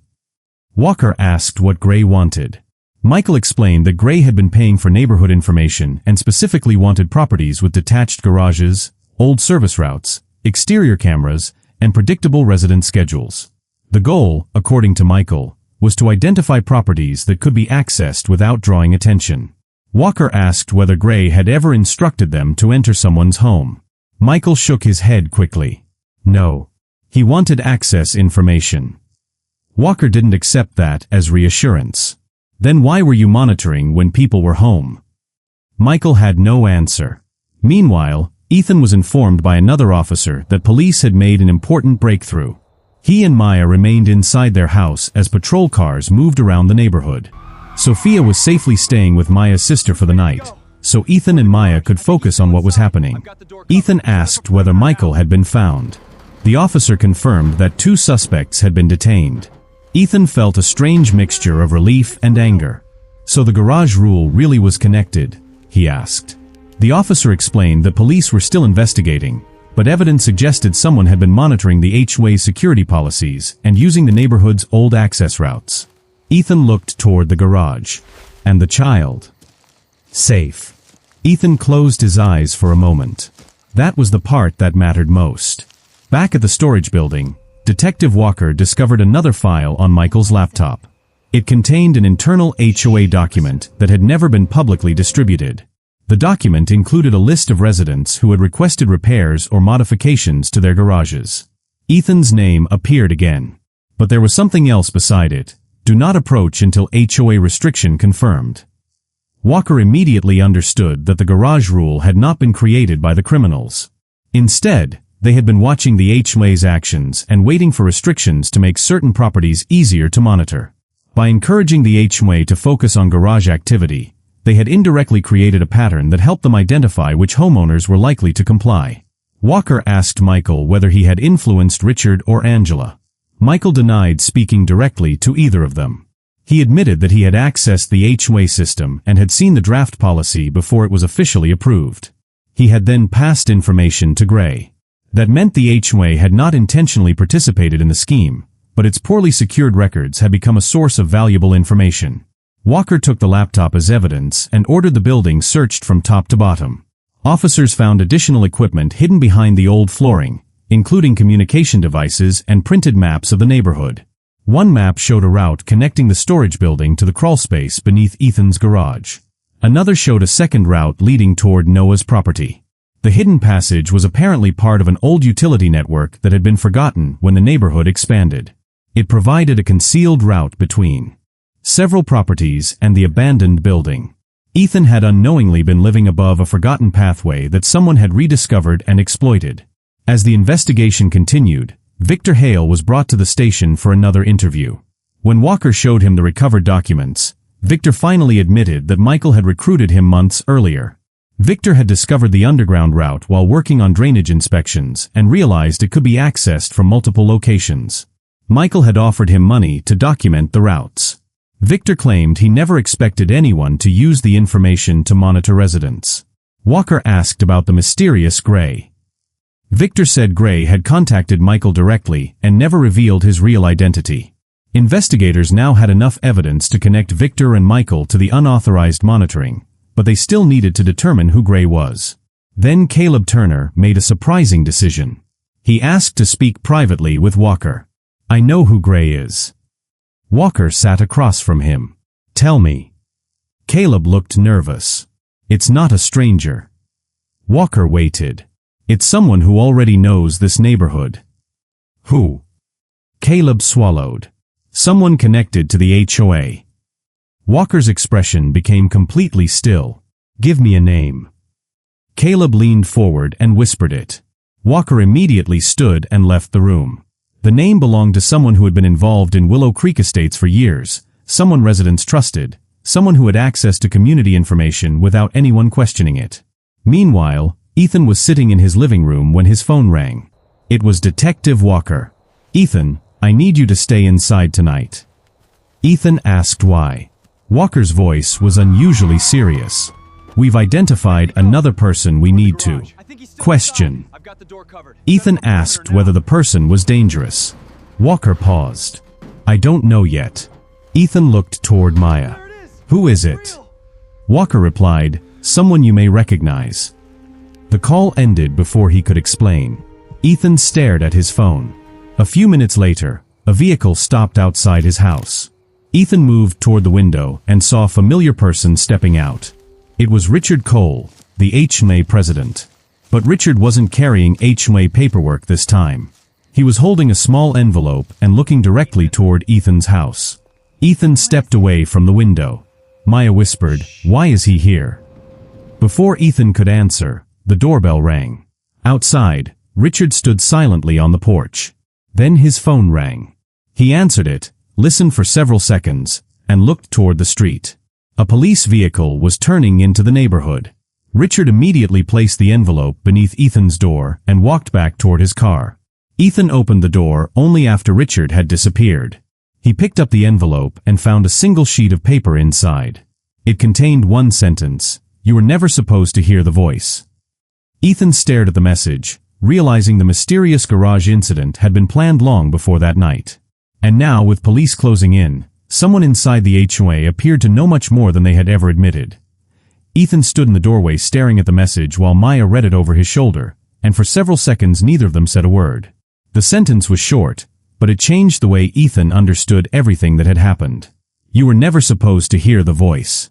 Walker asked what Gray wanted. Michael explained that Gray had been paying for neighborhood information and specifically wanted properties with detached garages, old service routes, exterior cameras, and predictable resident schedules. The goal, according to Michael, was to identify properties that could be accessed without drawing attention. Walker asked whether Gray had ever instructed them to enter someone's home. Michael shook his head quickly. No. He wanted access information. Walker didn't accept that as reassurance. Then why were you monitoring when people were home? Michael had no answer. Meanwhile, Ethan was informed by another officer that police had made an important breakthrough. He and Maya remained inside their house as patrol cars moved around the neighborhood. Sophia was safely staying with Maya's sister for the night, so Ethan and Maya could focus on what was happening. Ethan asked whether Michael had been found. The officer confirmed that 2 suspects had been detained. Ethan felt a strange mixture of relief and anger. So the garage rule really was connected, he asked. The officer explained that police were still investigating, but evidence suggested someone had been monitoring the HOA security policies and using the neighborhood's old access routes. Ethan looked toward the garage. And the child? Safe. Ethan closed his eyes for a moment. That was the part that mattered most. Back at the storage building, Detective Walker discovered another file on Michael's laptop. It contained an internal HOA document that had never been publicly distributed. The document included a list of residents who had requested repairs or modifications to their garages. Ethan's name appeared again. But there was something else beside it. Do not approach until HOA restriction confirmed. Walker immediately understood that the garage rule had not been created by the criminals. Instead, they had been watching the HOA's actions and waiting for restrictions to make certain properties easier to monitor. By encouraging the HOA to focus on garage activity, they had indirectly created a pattern that helped them identify which homeowners were likely to comply. Walker asked Michael whether he had influenced Richard or Angela. Michael denied speaking directly to either of them. He admitted that he had accessed the HOA system and had seen the draft policy before it was officially approved. He had then passed information to Gray. That meant the HOA had not intentionally participated in the scheme, but its poorly secured records had become a source of valuable information. Walker took the laptop as evidence and ordered the building searched from top to bottom. Officers found additional equipment hidden behind the old flooring, including communication devices and printed maps of the neighborhood. One map showed a route connecting the storage building to the crawlspace beneath Ethan's garage. Another showed a second route leading toward Noah's property. The hidden passage was apparently part of an old utility network that had been forgotten when the neighborhood expanded. It provided a concealed route between several properties and the abandoned building. Ethan had unknowingly been living above a forgotten pathway that someone had rediscovered and exploited. As the investigation continued, Victor Hale was brought to the station for another interview. When Walker showed him the recovered documents, Victor finally admitted that Michael had recruited him months earlier. Victor had discovered the underground route while working on drainage inspections and realized it could be accessed from multiple locations. Michael had offered him money to document the routes. Victor claimed he never expected anyone to use the information to monitor residents. Walker asked about the mysterious Gray. Victor said Gray had contacted Michael directly and never revealed his real identity. Investigators now had enough evidence to connect Victor and Michael to the unauthorized monitoring, but they still needed to determine who Gray was. Then Caleb Turner made a surprising decision. He asked to speak privately with Walker. "I know who Gray is." Walker sat across from him. "Tell me." Caleb looked nervous. "It's not a stranger." Walker waited. "It's someone who already knows this neighborhood." "Who?" Caleb swallowed. "Someone connected to the HOA." Walker's expression became completely still. "Give me a name." Caleb leaned forward and whispered it. Walker immediately stood and left the room. The name belonged to someone who had been involved in Willow Creek Estates for years, someone residents trusted, someone who had access to community information without anyone questioning it. Meanwhile, Ethan was sitting in his living room when his phone rang. It was Detective Walker. "Ethan, I need you to stay inside tonight." Ethan asked why. Walker's voice was unusually serious. "We've identified another person we need to question." Ethan asked whether the person was dangerous. Walker paused. "I don't know yet." Ethan looked toward Maya. "Who is it?" Walker replied, "Someone you may recognize." The call ended before he could explain. Ethan stared at his phone. A few minutes later, a vehicle stopped outside his house. Ethan moved toward the window and saw a familiar person stepping out. It was Richard Cole, the HOA president. But Richard wasn't carrying HOA paperwork this time. He was holding a small envelope and looking directly toward Ethan's house. Ethan stepped away from the window. Maya whispered, "Why is he here?" Before Ethan could answer, the doorbell rang. Outside, Richard stood silently on the porch. Then his phone rang. He answered it, listened for several seconds, and looked toward the street. A police vehicle was turning into the neighborhood. Richard immediately placed the envelope beneath Ethan's door and walked back toward his car. Ethan opened the door only after Richard had disappeared. He picked up the envelope and found a single sheet of paper inside. It contained one sentence: "You were never supposed to hear the voice." Ethan stared at the message, realizing the mysterious garage incident had been planned long before that night. And now, with police closing in, someone inside the HOA appeared to know much more than they had ever admitted. Ethan stood in the doorway staring at the message while Maya read it over his shoulder, and for several seconds neither of them said a word. The sentence was short, but it changed the way Ethan understood everything that had happened. "You were never supposed to hear the voice."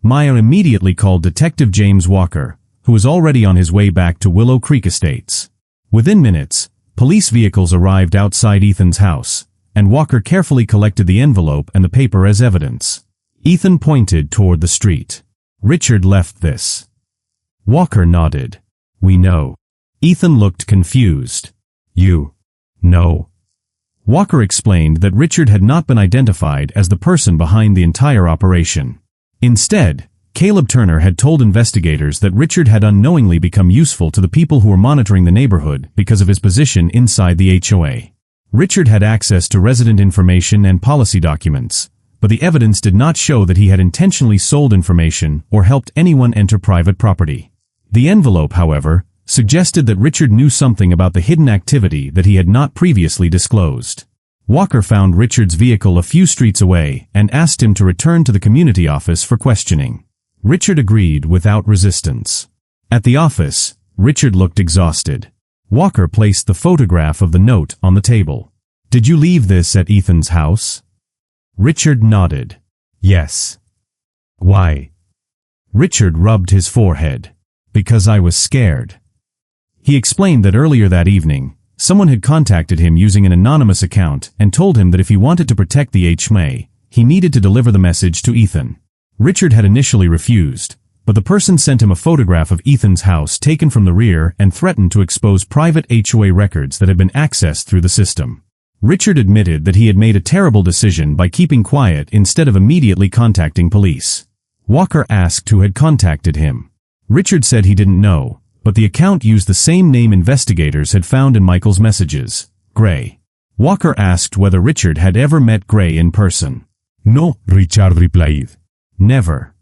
Maya immediately called Detective James Walker, who was already on his way back to Willow Creek Estates. Within minutes, police vehicles arrived outside Ethan's house, and Walker carefully collected the envelope and the paper as evidence. Ethan pointed toward the street. "Richard left this." Walker nodded. "We know." Ethan looked confused. "You know?" Walker explained that Richard had not been identified as the person behind the entire operation. Instead, Caleb Turner had told investigators that Richard had unknowingly become useful to the people who were monitoring the neighborhood because of his position inside the HOA. Richard had access to resident information and policy documents, but the evidence did not show that he had intentionally sold information or helped anyone enter private property. The envelope, however, suggested that Richard knew something about the hidden activity that he had not previously disclosed. Walker found Richard's vehicle a few streets away and asked him to return to the community office for questioning. Richard agreed without resistance. At the office, Richard looked exhausted. Walker placed the photograph of the note on the table. "Did you leave this at Ethan's house?" Richard nodded. "Yes." "Why?" Richard rubbed his forehead. "Because I was scared." He explained that earlier that evening, someone had contacted him using an anonymous account and told him that if he wanted to protect the HOA, he needed to deliver the message to Ethan. Richard had initially refused, but the person sent him a photograph of Ethan's house taken from the rear and threatened to expose private HOA records that had been accessed through the system. Richard admitted that he had made a terrible decision by keeping quiet instead of immediately contacting police. Walker asked who had contacted him. Richard said he didn't know, but the account used the same name investigators had found in Michael's messages, Gray. Walker asked whether Richard had ever met Gray in person. "No," Richard replied. "Never."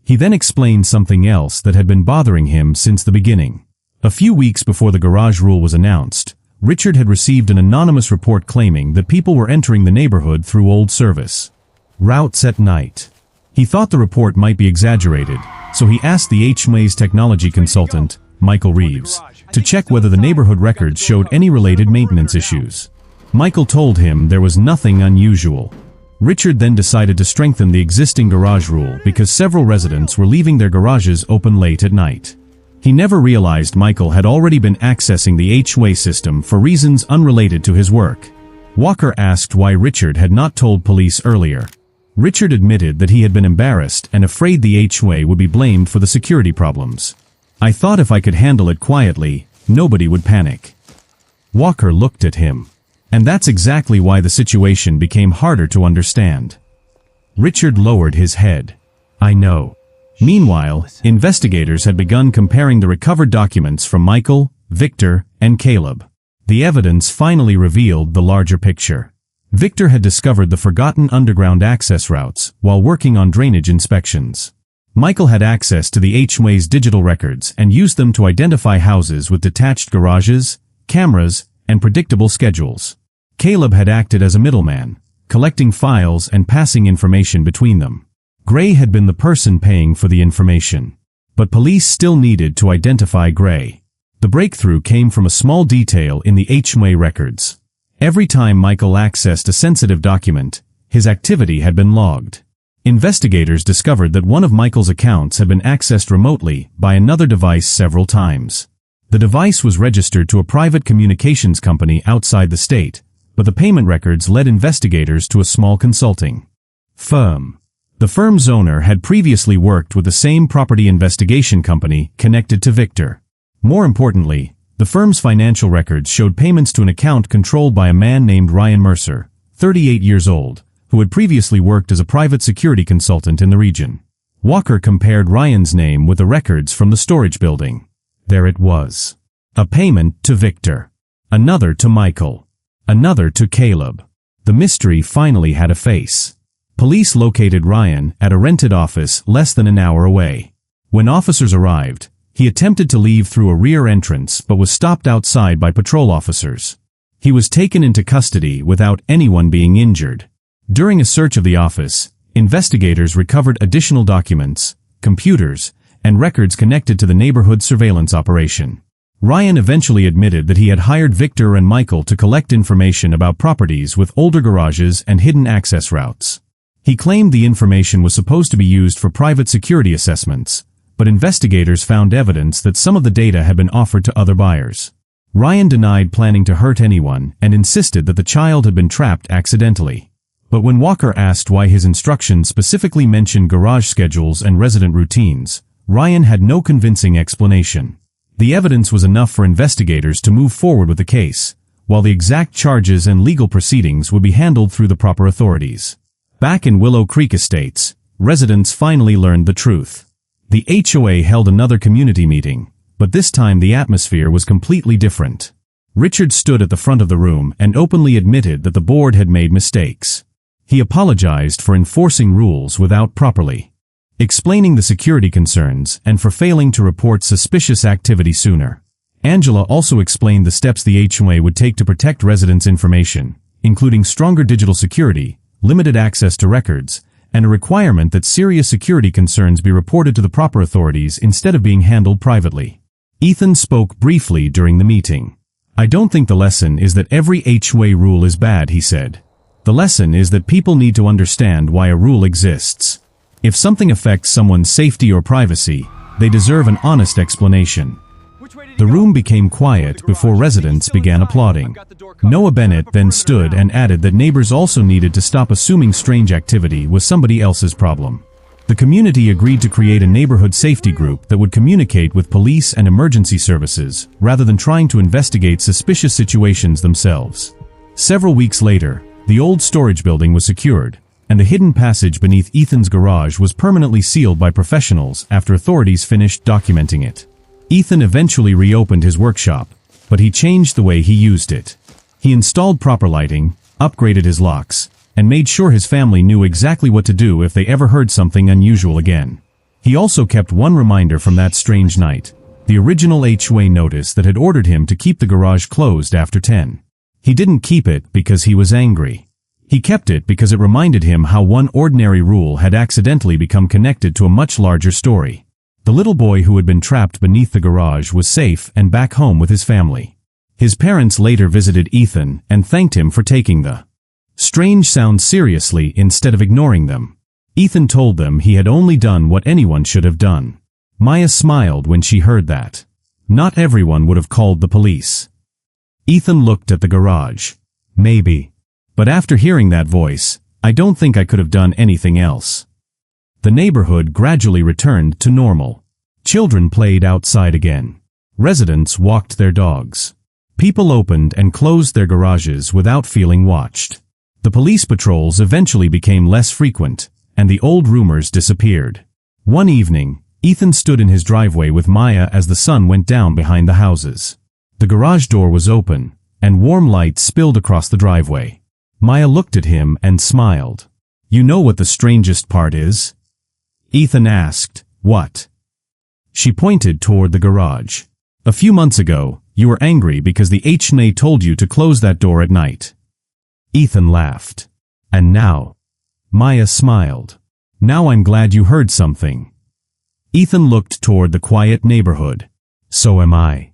He then explained something else that had been bothering him since the beginning. A few weeks before the garage rule was announced, Richard had received an anonymous report claiming that people were entering the neighborhood through old service routes at night. He thought the report might be exaggerated, so he asked the HOA's technology consultant, Michael Reeves, to check whether the neighborhood records showed any related maintenance issues. Michael told him there was nothing unusual. Richard then decided to strengthen the existing garage rule because several residents were leaving their garages open late at night. He never realized Michael had already been accessing the HOA system for reasons unrelated to his work. Walker asked why Richard had not told police earlier. Richard admitted that he had been embarrassed and afraid the HOA would be blamed for the security problems. "I thought if I could handle it quietly, nobody would panic." Walker looked at him. And that's exactly why the situation became harder to understand. Richard lowered his head. "I know." Meanwhile, investigators had begun comparing the recovered documents from Michael, Victor, and Caleb. The evidence finally revealed the larger picture. Victor had discovered the forgotten underground access routes while working on drainage inspections. Michael had access to the HOA's digital records and used them to identify houses with detached garages, cameras, and predictable schedules. Caleb had acted as a middleman, collecting files and passing information between them. Gray had been the person paying for the information. But police still needed to identify Gray. The breakthrough came from a small detail in the HOA records. Every time Michael accessed a sensitive document, His activity had been logged. Investigators discovered that one of Michael's accounts had been accessed remotely by another device several times. The device was registered to a private communications company outside the state, but the payment records led investigators to a small consulting firm. The firm's owner had previously worked with the same property investigation company connected to Victor. More importantly, the firm's financial records showed payments to an account controlled by a man named Ryan Mercer, 38 years old, who had previously worked as a private security consultant in the region. Walker compared Ryan's name with the records from the storage building. There it was. A payment to Victor. Another to Michael. Another to Caleb. The mystery finally had a face. Police located Ryan at a rented office less than an hour away. When officers arrived, he attempted to leave through a rear entrance but was stopped outside by patrol officers. He was taken into custody without anyone being injured. During a search of the office, investigators recovered additional documents, computers, and records connected to the neighborhood surveillance operation. Ryan eventually admitted that he had hired Victor and Michael to collect information about properties with older garages and hidden access routes. He claimed the information was supposed to be used for private security assessments, but investigators found evidence that some of the data had been offered to other buyers. Ryan denied planning to hurt anyone and insisted that the child had been trapped accidentally. But when Walker asked why his instructions specifically mentioned garage schedules and resident routines, Ryan had no convincing explanation. The evidence was enough for investigators to move forward with the case, while the exact charges and legal proceedings would be handled through the proper authorities. Back in Willow Creek Estates, residents finally learned the truth. The HOA held another community meeting, but this time the atmosphere was completely different. Richard stood at the front of the room and openly admitted that the board had made mistakes. He apologized for enforcing rules without properly explaining the security concerns and for failing to report suspicious activity sooner. Angela also explained the steps the HOA would take to protect residents' information, including stronger digital security, limited access to records, and a requirement that serious security concerns be reported to the proper authorities instead of being handled privately. Ethan spoke briefly during the meeting. "I don't think the lesson is that every HOA rule is bad," he said. "The lesson is that people need to understand why a rule exists. If something affects someone's safety or privacy, they deserve an honest explanation." The room became quiet before residents began applauding. Noah Bennett then stood and added that neighbors also needed to stop assuming strange activity was somebody else's problem. The community agreed to create a neighborhood safety group that would communicate with police and emergency services, rather than trying to investigate suspicious situations themselves. Several weeks later, the old storage building was secured, and the hidden passage beneath Ethan's garage was permanently sealed by professionals after authorities finished documenting it. Ethan eventually reopened his workshop, but he changed the way he used it. He installed proper lighting, upgraded his locks, and made sure his family knew exactly what to do if they ever heard something unusual again. He also kept one reminder from that strange night, the original HOA notice that had ordered him to keep the garage closed after 10. He didn't keep it because he was angry. He kept it because it reminded him how one ordinary rule had accidentally become connected to a much larger story. The little boy who had been trapped beneath the garage was safe and back home with his family. His parents later visited Ethan and thanked him for taking the strange sounds seriously instead of ignoring them. Ethan told them he had only done what anyone should have done. Maya smiled when she heard that. Not everyone would have called the police. Ethan looked at the garage. Maybe. But after hearing that voice, I don't think I could have done anything else. The neighborhood gradually returned to normal. Children played outside again. Residents walked their dogs. People opened and closed their garages without feeling watched. The police patrols eventually became less frequent, and the old rumors disappeared. One evening, Ethan stood in his driveway with Maya as the sun went down behind the houses. The garage door was open, and warm light spilled across the driveway. Maya looked at him and smiled. "You know what the strangest part is?" Ethan asked. "What?" She pointed toward the garage. "A few months ago, you were angry because the HOA told you to close that door at night." Ethan laughed. "And now?" Maya smiled. "Now I'm glad you heard something." Ethan looked toward the quiet neighborhood. "So am I."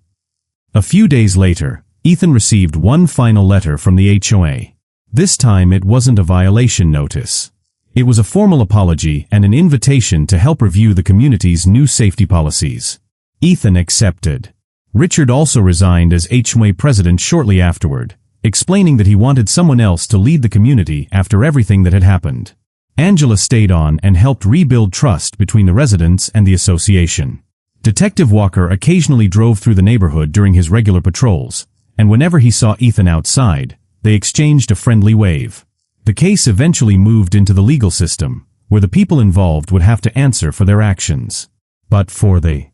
A few days later, Ethan received one final letter from the HOA. This time it wasn't a violation notice. It was a formal apology and an invitation to help review the community's new safety policies. Ethan accepted. Richard also resigned as HOA president shortly afterward, explaining that he wanted someone else to lead the community after everything that had happened. Angela stayed on and helped rebuild trust between the residents and the association. Detective Walker occasionally drove through the neighborhood during his regular patrols, and whenever he saw Ethan outside, they exchanged a friendly wave. The case eventually moved into the legal system, where the people involved would have to answer for their actions. But for the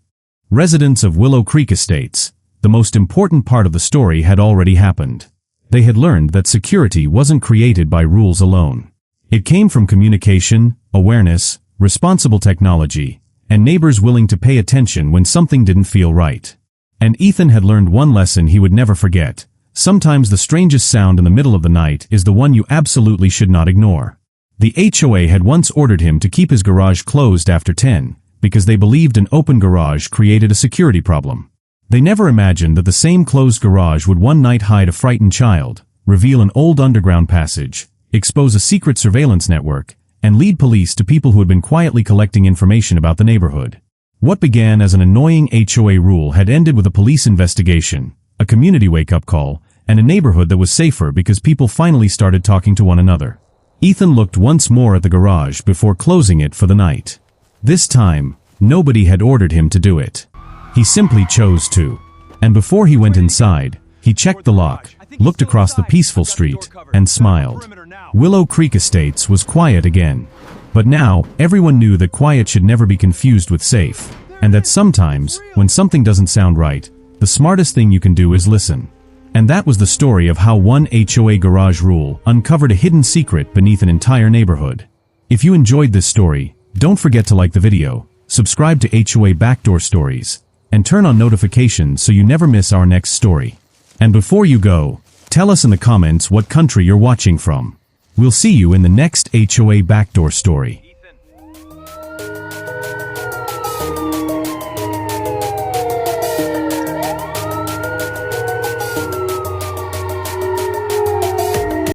residents of Willow Creek Estates, the most important part of the story had already happened. They had learned that security wasn't created by rules alone. It came from communication, awareness, responsible technology, and neighbors willing to pay attention when something didn't feel right. And Ethan had learned one lesson he would never forget. Sometimes the strangest sound in the middle of the night is the one you absolutely should not ignore. The HOA had once ordered him to keep his garage closed after 10, because they believed an open garage created a security problem. They never imagined that the same closed garage would one night hide a frightened child, reveal an old underground passage, expose a secret surveillance network, and lead police to people who had been quietly collecting information about the neighborhood. What began as an annoying HOA rule had ended with a police investigation, a community wake-up call, and a neighborhood that was safer because people finally started talking to one another. Ethan looked once more at the garage before closing it for the night. This time, nobody had ordered him to do it. He simply chose to. And before he went inside, he checked the lock, looked across the peaceful street, and smiled. Willow Creek Estates was quiet again. But now, everyone knew that quiet should never be confused with safe, and that sometimes, when something doesn't sound right, the smartest thing you can do is listen. And that was the story of how one HOA garage rule uncovered a hidden secret beneath an entire neighborhood. If you enjoyed this story, don't forget to like the video, subscribe to HOA Backdoor Stories, and turn on notifications so you never miss our next story. And before you go, tell us in the comments what country you're watching from. We'll see you in the next HOA Backdoor Story.